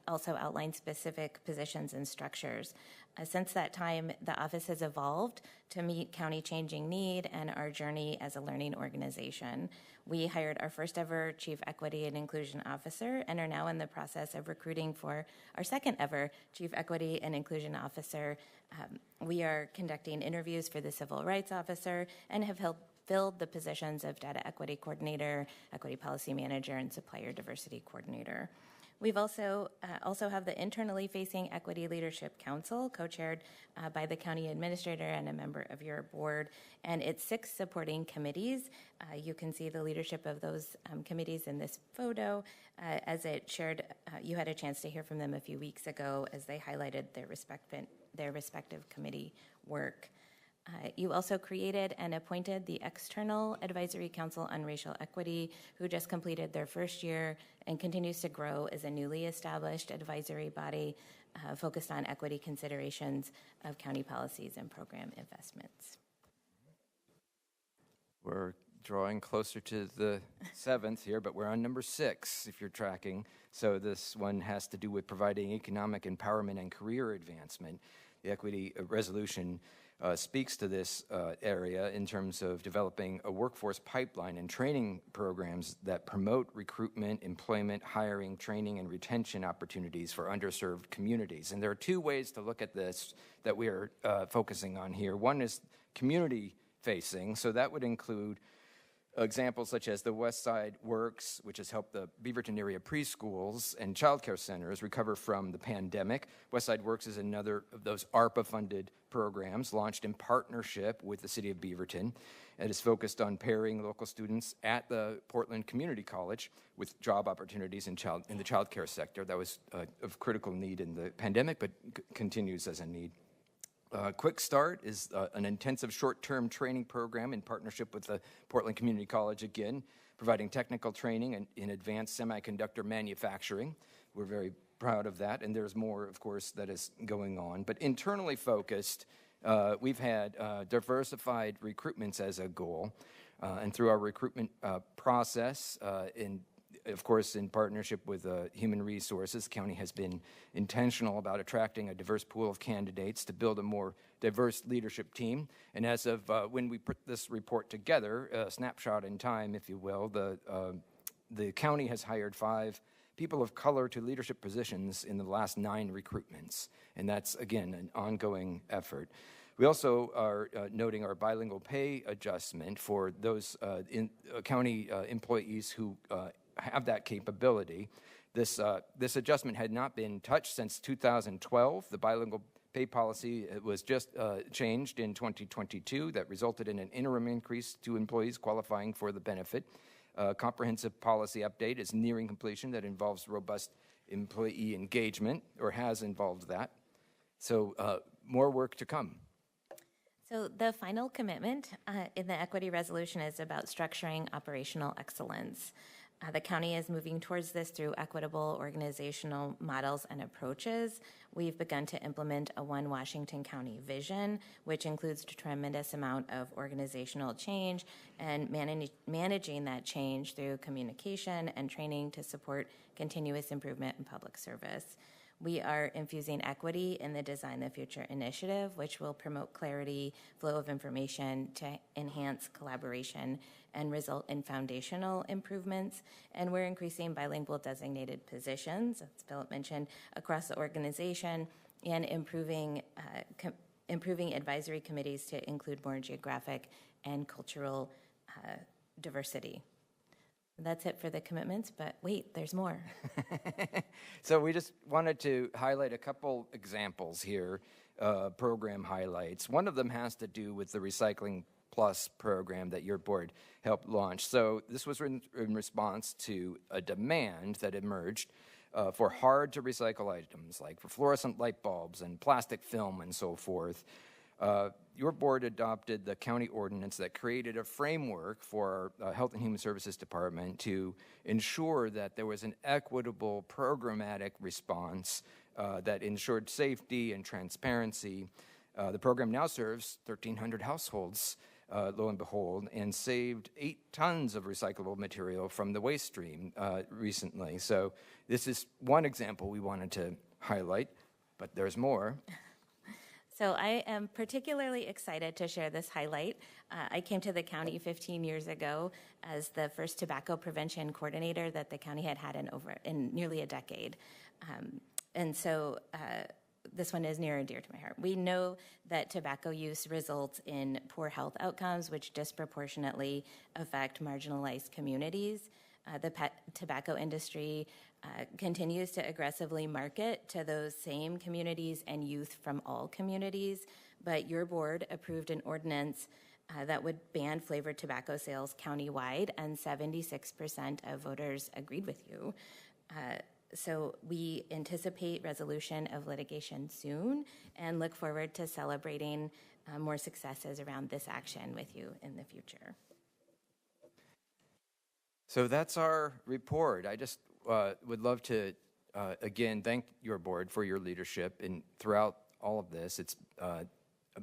also outlined specific positions and structures. Since that time, the office has evolved to meet county changing need and our journey as a learning organization. We hired our first ever Chief Equity and Inclusion Officer and are now in the process of recruiting for our second ever Chief Equity and Inclusion Officer. We are conducting interviews for the Civil Rights Officer and have filled the positions of Data Equity Coordinator, Equity Policy Manager, and Supplier Diversity Coordinator. We've also have the internally facing Equity Leadership Council, co-chaired by the county administrator and a member of your board, and its 6 supporting committees. You can see the leadership of those committees in this photo. As it shared, you had a chance to hear from them a few weeks ago as they highlighted their respective committee work. You also created and appointed the External Advisory Council on Racial Equity, who just completed their first year and continues to grow as a newly established advisory body focused on equity considerations of county policies and program investments. We're drawing closer to the 7th here, but we're on number 6 if you're tracking. So this one has to do with providing economic empowerment and career advancement. The equity resolution speaks to this area in terms of developing a workforce pipeline and training programs that promote recruitment, employment, hiring, training, and retention opportunities for underserved communities. And there are 2 ways to look at this that we are focusing on here. One is community-facing, so that would include examples such as the West Side Works, which has helped the Beaverton area preschools and childcare centers recover from the pandemic. West Side Works is another of those ARPA-funded programs launched in partnership with the city of Beaverton. It is focused on pairing local students at the Portland Community College with job opportunities in the childcare sector. That was of critical need in the pandemic, but continues as a need. Quick Start is an intensive short-term training program in partnership with the Portland Community College, again, providing technical training in advanced semiconductor manufacturing. We're very proud of that, and there's more, of course, that is going on. But internally focused, we've had diversified recruitments as a goal, and through our recruitment process, of course, in partnership with Human Resources, the county has been intentional about attracting a diverse pool of candidates to build a more diverse leadership team. And as of when we put this report together, a snapshot in time, if you will, the county has hired 5 people of color to leadership positions in the last 9 recruitments. And that's, again, an ongoing effort. We also are noting our bilingual pay adjustment for those county employees who have that capability. This adjustment had not been touched since 2012. The bilingual pay policy was just changed in 2022. That resulted in an interim increase to employees qualifying for the benefit. Comprehensive policy update is nearing completion that involves robust employee engagement, or has involved that. So more work to come. So the final commitment in the equity resolution is about structuring operational excellence. The county is moving towards this through equitable organizational models and approaches. We've begun to implement a One Washington County vision, which includes a tremendous amount of organizational change and managing that change through communication and training to support continuous improvement in public service. We are infusing equity in the Design the Future initiative, which will promote clarity, flow of information to enhance collaboration and result in foundational improvements. And we're increasing bilingual designated positions, as Philip mentioned, across the organization, and improving advisory committees to include more geographic and cultural diversity. That's it for the commitments, but wait, there's more. So we just wanted to highlight a couple examples here, program highlights. One of them has to do with the Recycling Plus program that your board helped launch. So this was in response to a demand that emerged for hard-to-recycle items, like for fluorescent light bulbs and plastic film and so forth. Your board adopted the county ordinance that created a framework for our Health and Human Services Department to ensure that there was an equitable programmatic response that ensured safety and transparency. The program now serves 1,300 households, lo and behold, and saved 8 tons of recyclable material from the waste stream recently. So this is one example we wanted to highlight, but there's more. So I am particularly excited to share this highlight. I came to the county 15 years ago as the first tobacco prevention coordinator that the county had in nearly a decade. And so this one is near and dear to my heart. We know that tobacco use results in poor health outcomes, which disproportionately affect marginalized communities. The tobacco industry continues to aggressively market to those same communities and youth from all communities, but your board approved an ordinance that would ban flavored tobacco sales countywide, and 76% of voters agreed with you. So we anticipate resolution of litigation soon and look forward to celebrating more successes around this action with you in the future. So that's our report. I just would love to, again, thank your board for your leadership throughout all of this. It's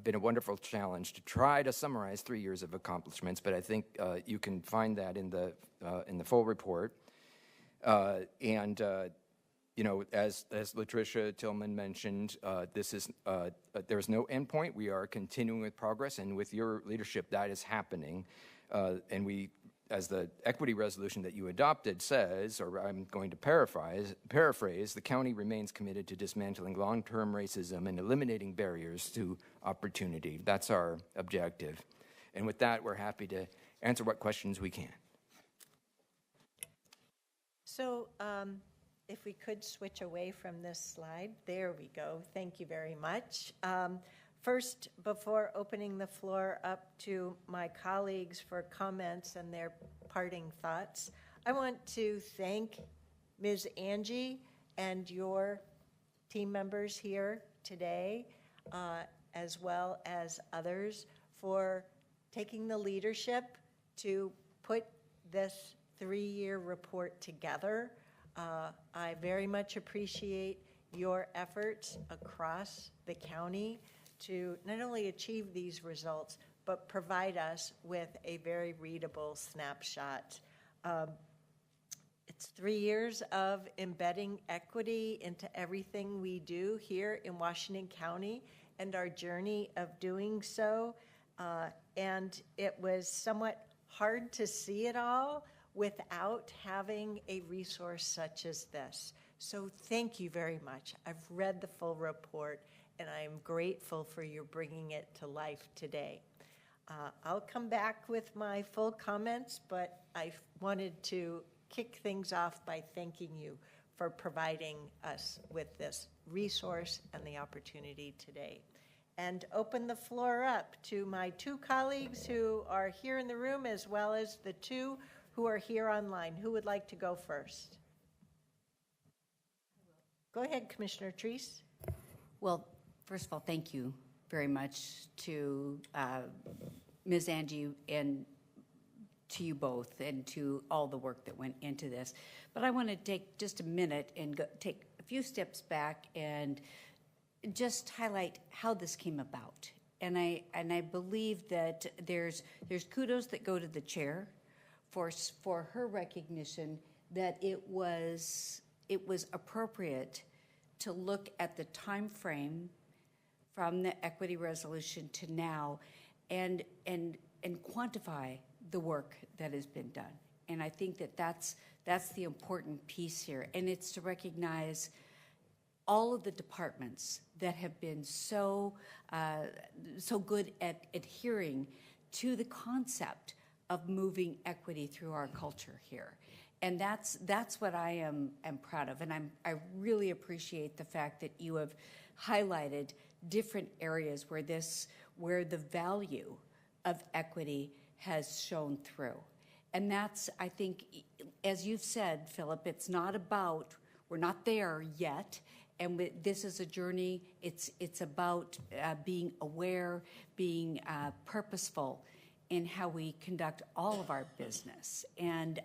been a wonderful challenge to try to summarize 3 years of accomplishments, but I think you can find that in the full report. You know, as Latricia Tillman mentioned, there's no endpoint. We are continuing with progress, and with your leadership, that is happening. And we, as the equity resolution that you adopted says, or I'm going to paraphrase, the county remains committed to dismantling long-term racism and eliminating barriers to opportunity. That's our objective. And with that, we're happy to answer what questions we can. So if we could switch away from this slide. There we go. Thank you very much. First, before opening the floor up to my colleagues for comments and their parting thoughts, I want to thank Ms. Angie and your team members here today, as well as others, for taking the leadership to put this 3-year report together. I very much appreciate your efforts across the county to not only achieve these results, but provide us with a very readable snapshot. It's 3 years of embedding equity into everything we do here in Washington County and our journey of doing so. And it was somewhat hard to see it all without having a resource such as this. So thank you very much. I've read the full report, and I am grateful for your bringing it to life today. I'll come back with my full comments, but I wanted to kick things off by thanking you for providing us with this resource and the opportunity today. And open the floor up to my 2 colleagues who are here in the room, as well as the 2 who are here online. Who would like to go first? Go ahead, Commissioner Treese. Well, first of all, thank you very much to Ms. Angie and to you both and to all the work that went into this. But I want to take just a minute and take a few steps back and just highlight how this came about. And I believe that there's kudos that go to the chair for her recognition that it was appropriate to look at the time frame from the equity resolution to now and quantify the work that has been done. And I think that that's the important piece here. And it's to recognize all of the departments that have been so good at adhering to the concept of moving equity through our culture here. And that's what I am proud of. And I really appreciate the fact that you have highlighted different areas where the value of equity has shown through. And that's, I think, as you've said, Philip, it's not about, we're not there yet. And this is a journey. It's about being aware, being purposeful in how we conduct all of our business. And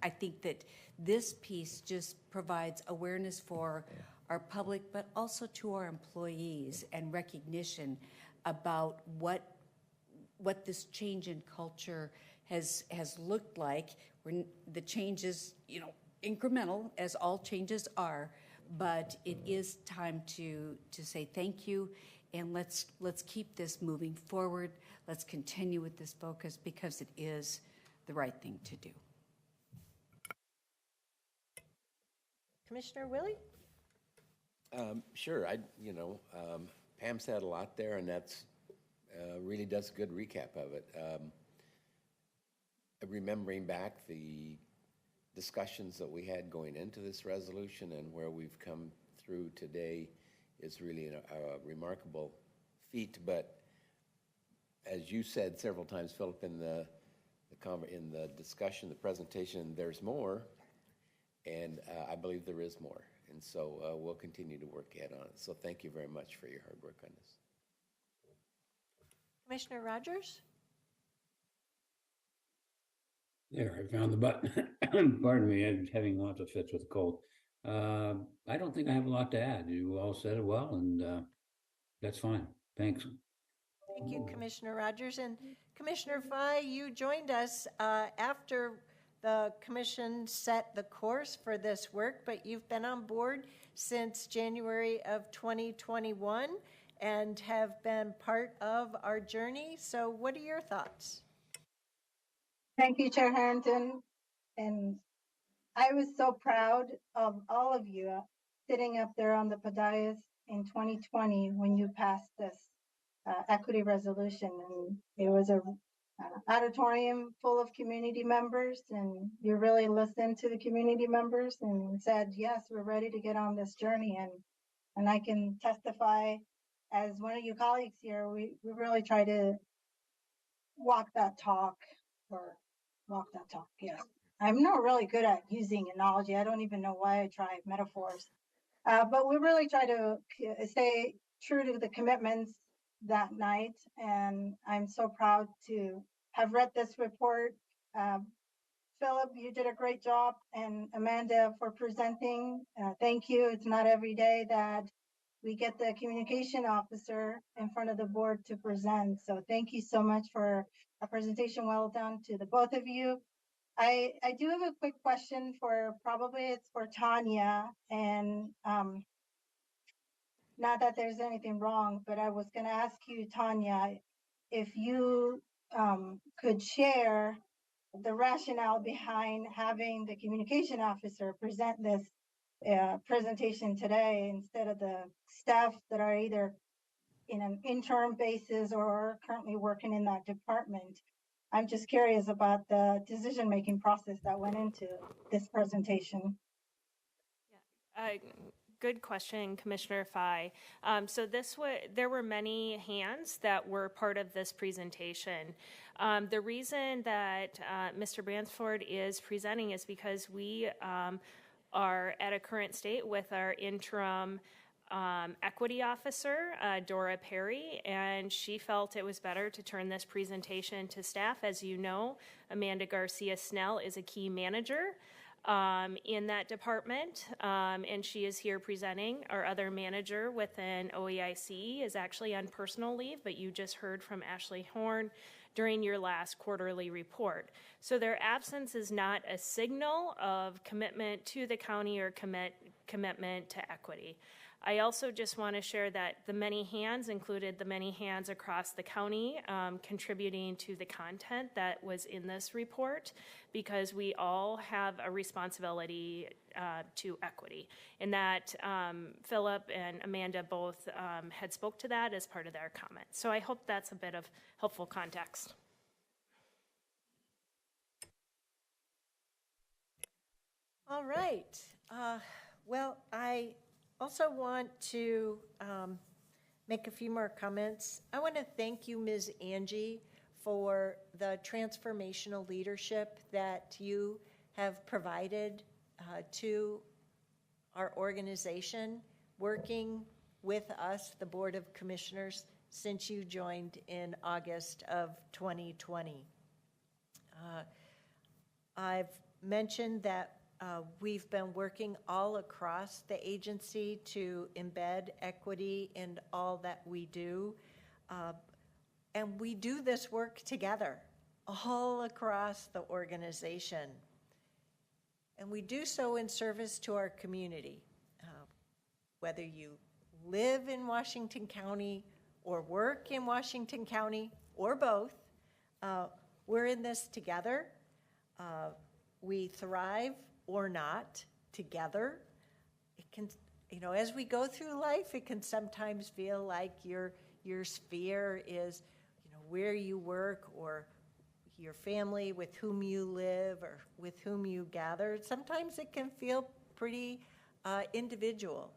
I think that this piece just provides awareness for our public, but also to our employees, and recognition about what this change in culture has looked like. The change is, incremental, as all changes are, but it is time to say thank you, and let's keep this moving forward. Let's continue with this focus because it is the right thing to do. Commissioner Willie? Sure. Pam said a lot there, and that's really does a good recap of it. Remembering back the discussions that we had going into this resolution and where we've come through today is really a remarkable feat. But as you said several times, Philip, in the discussion, the presentation, there's more, and I believe there is more. And so we'll continue to work ahead on it. So thank you very much for your hard work on this. Commissioner Rogers? There, I found the button. Pardon me, I'm having lots of fits with a cold. I don't think I have a lot to add. You all said it well, and that's fine. Thanks. Thank you, Commissioner Rogers. And Commissioner Fye, you joined us after the commission set the course for this work, but you've been on board since January of 2021 and have been part of our journey. So what are your thoughts? Thank you, Chair Harrington. And I was so proud of all of you sitting up there on the podium in 2020 when you passed this equity resolution. And it was a auditorium full of community members, and you really listened to the community members and said, yes, we're ready to get on this journey. And I can testify as one of your colleagues here, we really try to walk that talk, yes. I'm not really good at using analogy. I don't even know why I try metaphors. But we really try to stay true to the commitments that night. And I'm so proud to have read this report. Philip, you did a great job, and Amanda for presenting. Thank you. It's not every day that we get the communication officer in front of the board to present. So thank you so much for a presentation well done to the both of you. I do have a quick question for, probably it's for Tanya, and not that there's anything wrong, but I was gonna ask you, Tanya, if you could share the rationale behind having the communication officer present this presentation today instead of the staff that are either in an interim basis or currently working in that department. I'm just curious about the decision-making process that went into this presentation. Good question, Commissioner Fye. So there were many hands that were part of this presentation. The reason that Mr. Bransford is presenting is because we are at a current state with our interim equity officer, Dora Perry, and she felt it was better to turn this presentation to staff. As you know, Amanda Garcia-Snell is a key manager in that department, and she is here presenting. Our other manager within OEIC is actually on personal leave, but you just heard from Ashley Horn during your last quarterly report. So their absence is not a signal of commitment to the county or commitment to equity. I also just want to share that the many hands included the many hands across the county contributing to the content that was in this report, because we all have a responsibility to equity. And that Philip and Amanda both had spoke to that as part of their comments. So I hope that's a bit of helpful context. All right. Well, I also want to make a few more comments. I want to thank you, Ms. Angie, for the transformational leadership that you have provided to our organization, working with us, the Board of Commissioners, since you joined in August of 2020. I've mentioned that we've been working all across the agency to embed equity in all that we do. And we do this work together, all across the organization. And we do so in service to our community. Whether you live in Washington County or work in Washington County or both, we're in this together. We thrive or not together. It can, as we go through life, it can sometimes feel like your sphere is, where you work or your family with whom you live or with whom you gather. Sometimes it can feel pretty individual,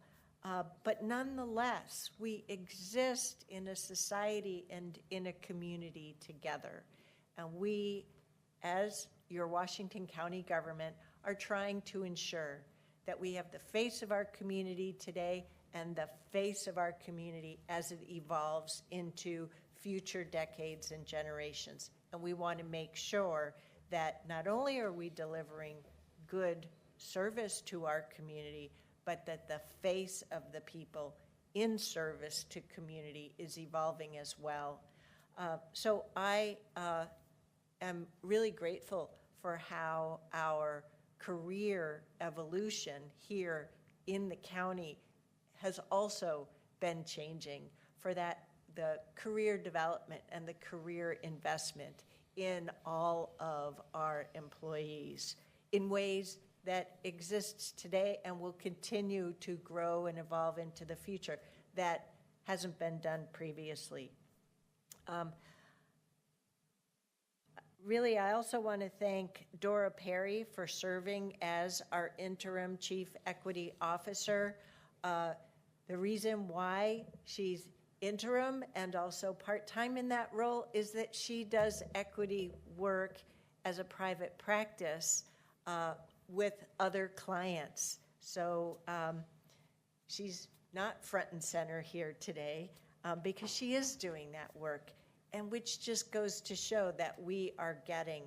but nonetheless, we exist in a society and in a community together. And we, as your Washington County government, are trying to ensure that we have the face of our community today and the face of our community as it evolves into future decades and generations. And we want to make sure that not only are we delivering good service to our community, but that the face of the people in service to community is evolving as well. So I am really grateful for how our career evolution here in the county has also been changing, for that the career development and the career investment in all of our employees in ways that exists today and will continue to grow and evolve into the future that hasn't been done previously. Really, I also want to thank Dora Perry for serving as our interim Chief Equity Officer. The reason why she's interim and also part-time in that role is that she does equity work as a private practice with other clients. So she's not front and center here today because she is doing that work, and which just goes to show that we are getting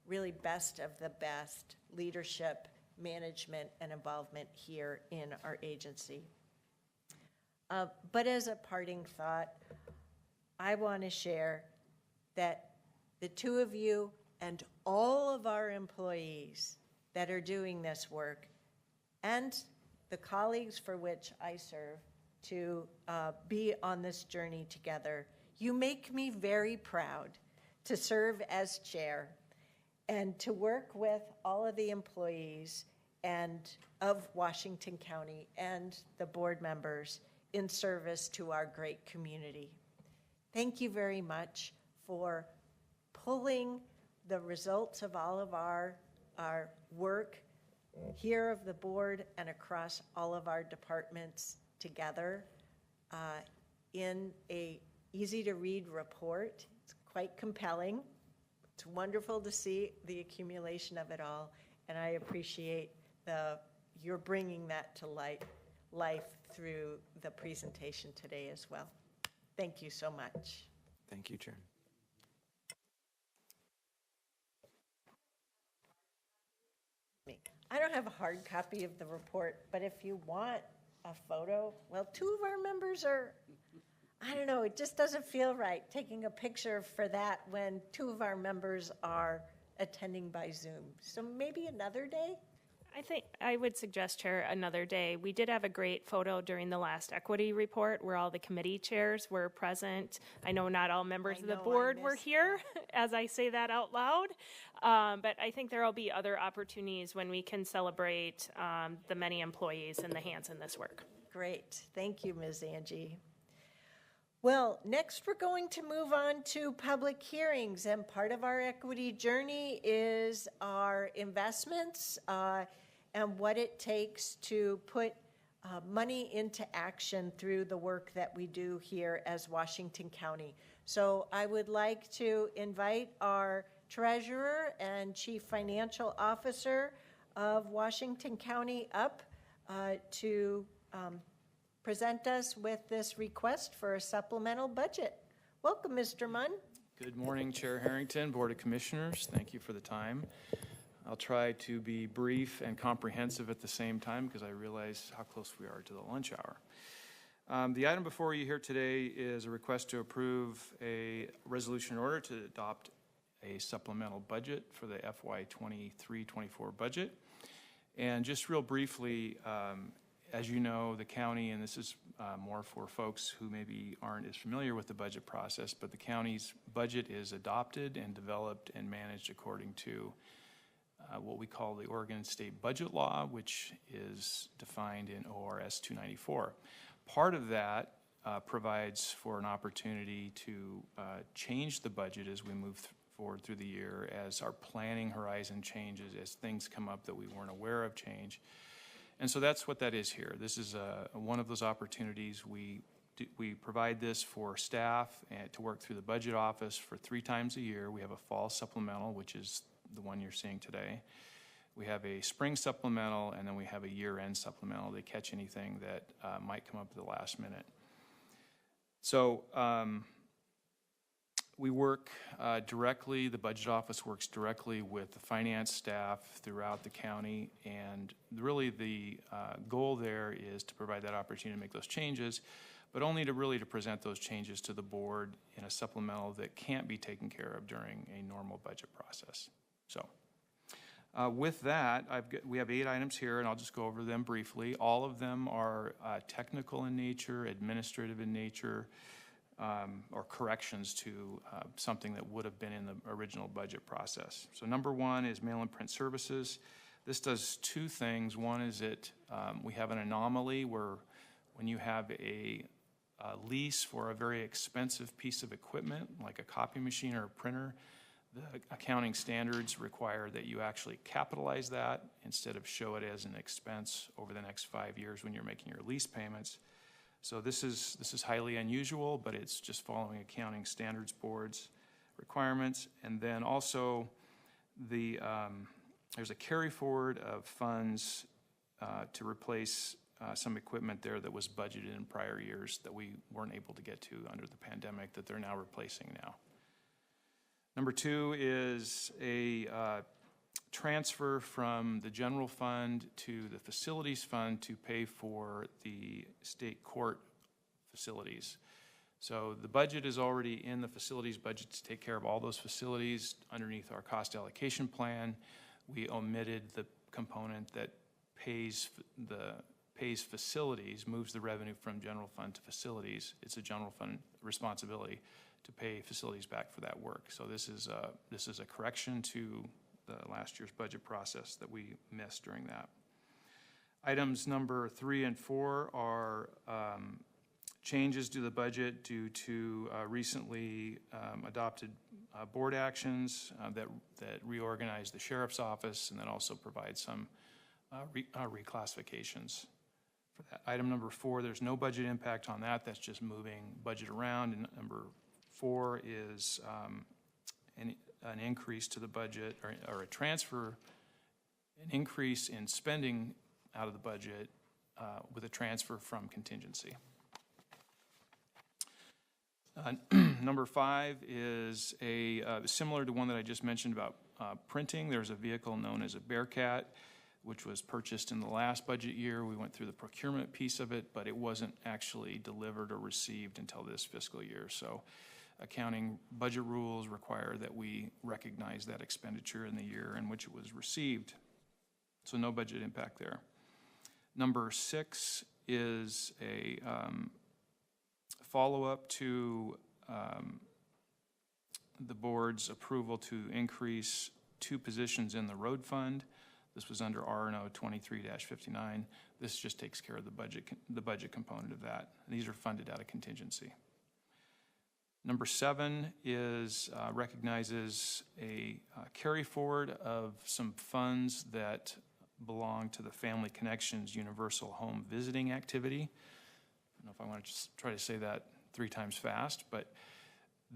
really best of the best leadership, management, and involvement here in our agency. But as a parting thought, I want to share that the two of you and all of our employees that are doing this work, and the colleagues for which I serve, to be on this journey together, you make me very proud to serve as chair and to work with all of the employees and of Washington County and the board members in service to our great community. Thank you very much for pulling the results of all of our work here of the board and across all of our departments together in a easy-to-read report. It's quite compelling. It's wonderful to see the accumulation of it all, and I appreciate your bringing that to life through the presentation today as well. Thank you so much. Thank you, Chair. I don't have a hard copy of the report, but if you want a photo, well, two of our members are, I don't know, it just doesn't feel right taking a picture for that when two of our members are attending by Zoom. So maybe another day? I think I would suggest, Chair, another day. We did have a great photo during the last equity report where all the committee chairs were present. I know not all members of the board were here as I say that out loud, but I think there will be other opportunities when we can celebrate the many employees and the hands in this work. Great. Thank you, Ms. Angie. Well, next we're going to move on to public hearings, and part of our equity journey is our investments and what it takes to put money into action through the work that we do here as Washington County. So I would like to invite our Treasurer and Chief Financial Officer of Washington County up to present us with this request for a supplemental budget. Welcome, Mr. Munn. Good morning, Chair Harrington, Board of Commissioners. Thank you for the time. I'll try to be brief and comprehensive at the same time because I realize how close we are to the lunch hour. The item before you here today is a request to approve a resolution in order to adopt a supplemental budget for the FY 23-24 budget. And just real briefly, as you know, the county, and this is more for folks who maybe aren't as familiar with the budget process, but the county's budget is adopted and developed and managed according to what we call the Oregon State Budget Law, which is defined in ORS 294. Part of that provides for an opportunity to change the budget as we move forward through the year, as our planning horizon changes, as things come up that we weren't aware of change. And so that's what that is here. This is one of those opportunities. We provide this for staff and to work through the budget office for 3 times a year. We have a fall supplemental, which is the one you're seeing today. We have a spring supplemental, and then we have a year-end supplemental to catch anything that might come up at the last minute. So we work directly, the budget office works directly with the finance staff throughout the county, and really the goal there is to provide that opportunity to make those changes, but only to present those changes to the board in a supplemental that can't be taken care of during a normal budget process. So with that, we have 8 items here, and I'll just go over them briefly. All of them are technical in nature, administrative in nature, or corrections to something that would have been in the original budget process. So number 1 is mail and print services. This does 2 things. One is we have an anomaly where when you have a lease for a very expensive piece of equipment, like a copy machine or a printer, the accounting standards require that you actually capitalize that instead of show it as an expense over the next 5 years when you're making your lease payments. So this is highly unusual, but it's just following accounting standards board's requirements. And then also there's a carry forward of funds to replace some equipment there that was budgeted in prior years that we weren't able to get to under the pandemic that they're now replacing now. Number 2 is a transfer from the general fund to the facilities fund to pay for the state court facilities. So the budget is already in the facilities budget to take care of all those facilities underneath our cost allocation plan. We omitted the component that pays facilities, moves the revenue from general fund to facilities. It's a general fund responsibility to pay facilities back for that work. So this is a correction to the last year's budget process that we missed during that. Items number 3 and 4 are changes to the budget due to recently adopted board actions that reorganize the sheriff's office and then also provide some reclassifications for that. Item number 4, there's no budget impact on that. That's just moving budget around. And number 4 is an increase to the budget or a transfer, an increase in spending out of the budget with a transfer from contingency. Number 5 is similar to one that I just mentioned about printing. There's a vehicle known as a Bearcat, which was purchased in the last budget year. We went through the procurement piece of it, but it wasn't actually delivered or received until this fiscal year. So accounting budget rules require that we recognize that expenditure in the year in which it was received. So no budget impact there. Number 6 is a follow-up to the board's approval to increase 2 positions in the road fund. This was under R&O 23-59. This just takes care of the budget component of that. These are funded out of contingency. Number 7 is recognizes a carry forward of some funds that belong to the Family Connections Universal Home Visiting activity. I don't know if I want to just try to say that 3 times fast, but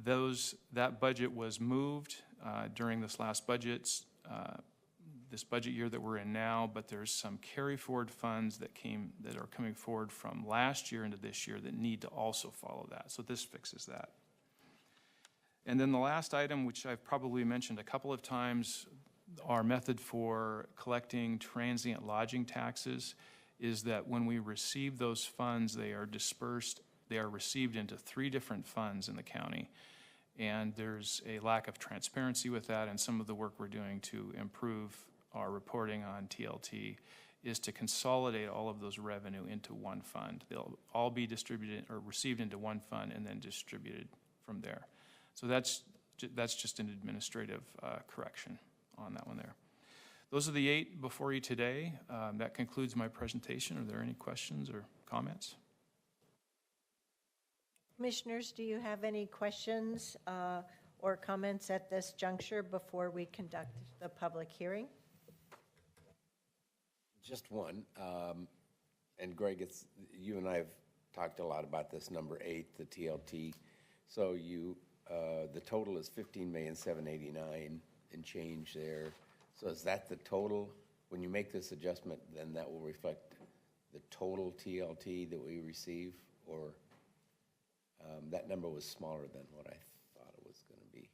that budget was moved during this last budget, this budget year that we're in now, but there's some carry forward funds that are coming forward from last year into this year that need to also follow that. So this fixes that. And then the last item, which I've probably mentioned a couple of times, our method for collecting transient lodging taxes is that when we receive those funds, they are dispersed, they are received into 3 different funds in the county. And there's a lack of transparency with that, and some of the work we're doing to improve our reporting on TLT is to consolidate all of those revenue into one fund. They'll all be distributed or received into one fund and then distributed from there. So that's just an administrative correction on that one there. Those are the 8 before you today. That concludes my presentation. Are there any questions or comments? Commissioners, do you have any questions or comments at this juncture before we conduct the public hearing? Just one. And Greg, you and I have talked a lot about this number 8, the TLT. So the total is $15,789,000 and change there. So is that the total? When you make this adjustment, then that will reflect the total TLT that we receive, or that number was smaller than what I thought it was going to be?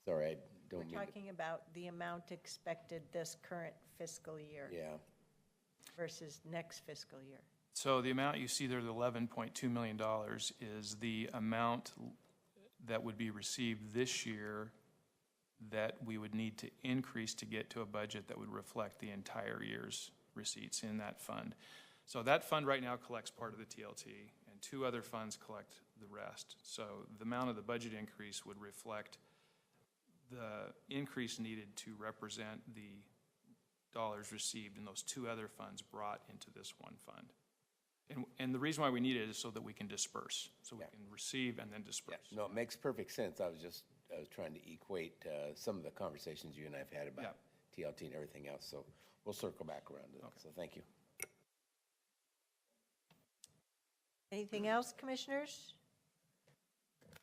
Sorry, I don't mean We're talking about the amount expected this current fiscal year. Yeah. versus next fiscal year? So the amount you see there, the $11.2 million, is the amount that would be received this year that we would need to increase to get to a budget that would reflect the entire year's receipts in that fund. So that fund right now collects part of the TLT, and 2 other funds collect the rest. So the amount of the budget increase would reflect the increase needed to represent the dollars received in those 2 other funds brought into this one fund. And the reason why we need it is so that we can disperse, so we can receive and then disperse. Yeah. No, it makes perfect sense. I was trying to equate some of the conversations you and I have had about TLT and everything else. So we'll circle back around to that. So thank you. Anything else, commissioners?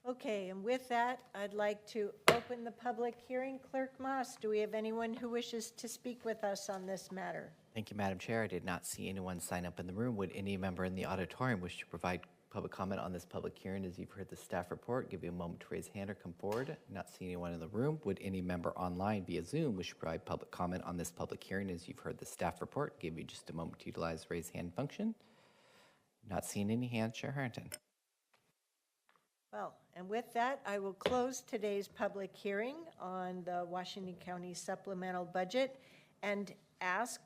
Okay, and with that, I'd like to open the public hearing. Clerk Moss, do we have anyone who wishes to speak with us on this matter? Thank you, Madam Chair. I did not see anyone sign up in the room. Would any member in the auditorium wish to provide public comment on this public hearing? As you've heard the staff report, give you a moment to raise a hand or come forward. Not seeing anyone in the room. Would any member online via Zoom wish to provide public comment on this public hearing? As you've heard the staff report, give you just a moment to utilize the raise hand function. Not seeing any hands, Chair Harrington. Well, and with that, I will close today's public hearing on the Washington County supplemental budget and ask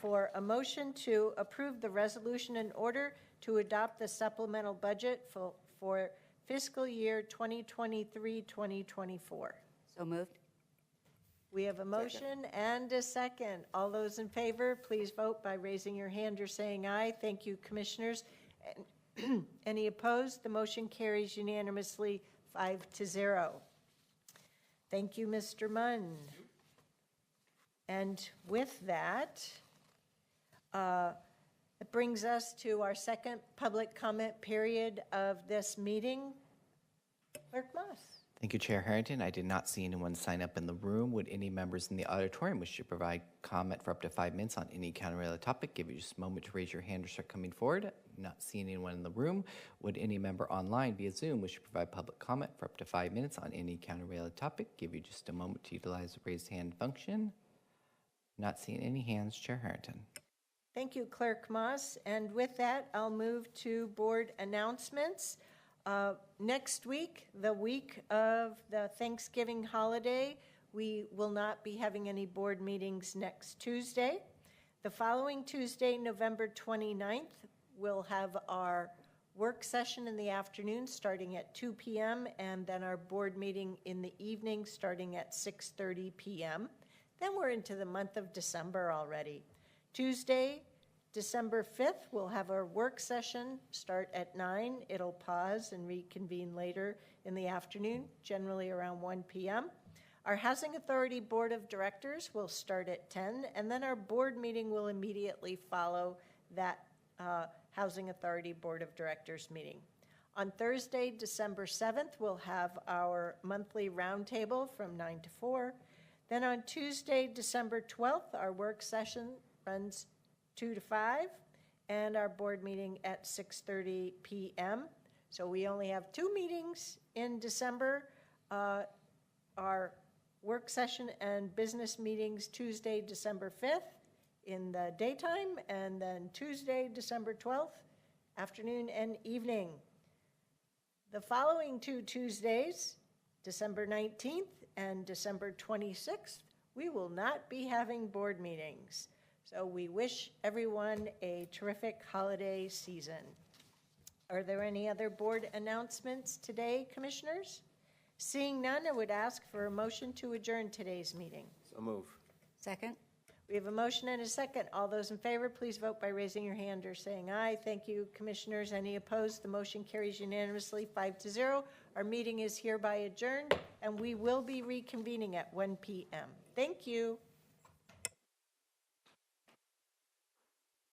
for a motion to approve the resolution in order to adopt the supplemental budget for fiscal year 2023-2024. So moved. We have a motion and a second. All those in favor, please vote by raising your hand or saying aye. Thank you, commissioners. Any opposed? The motion carries unanimously 5-0. Thank you, Mr. Munn. And with that, it brings us to our second public comment period of this meeting. Clerk Moss. Thank you, Chair Harrington. I did not see anyone sign up in the room. Would any members in the auditorium wish to provide comment for up to 5 minutes on any county-related topic? Give you just a moment to raise your hand or start coming forward. Not seeing anyone in the room. Would any member online via Zoom wish to provide public comment for up to 5 minutes on any county-related topic? Give you just a moment to utilize the raise hand function. Not seeing any hands, Chair Harrington. Thank you, Clerk Moss. And with that, I'll move to board announcements. Next week, the week of the Thanksgiving holiday, we will not be having any board meetings next Tuesday. The following Tuesday, November 29th, we'll have our work session in the afternoon starting at 2 p.m. and then our board meeting in the evening starting at 6:30 p.m. Then we're into the month of December already. Tuesday, December 5th, we'll have our work session start at 9. It'll pause and reconvene later in the afternoon, generally around 1 p.m. Our Housing Authority Board of Directors will start at 10, and then our board meeting will immediately follow that Housing Authority Board of Directors meeting. On Thursday, December 7th, we'll have our monthly roundtable from 9 to 4. Then on Tuesday, December 12th, our work session runs 2 to 5, and our board meeting at 6:30 p.m. So we only have 2 meetings in December. Our work session and business meetings Tuesday, December 5th in the daytime, and then Tuesday, December 12th, afternoon and evening. The following 2 Tuesdays, December 19th and December 26th, we will not be having board meetings. So we wish everyone a terrific holiday season. Are there any other board announcements today, commissioners? Seeing none, I would ask for a motion to adjourn today's meeting. So move. Second. We have a motion and a second. All those in favor, please vote by raising your hand or saying aye. Thank you, commissioners. Any opposed? The motion carries unanimously 5-0. Our meeting is hereby adjourned, and we will be reconvening at 1 p.m. Thank you.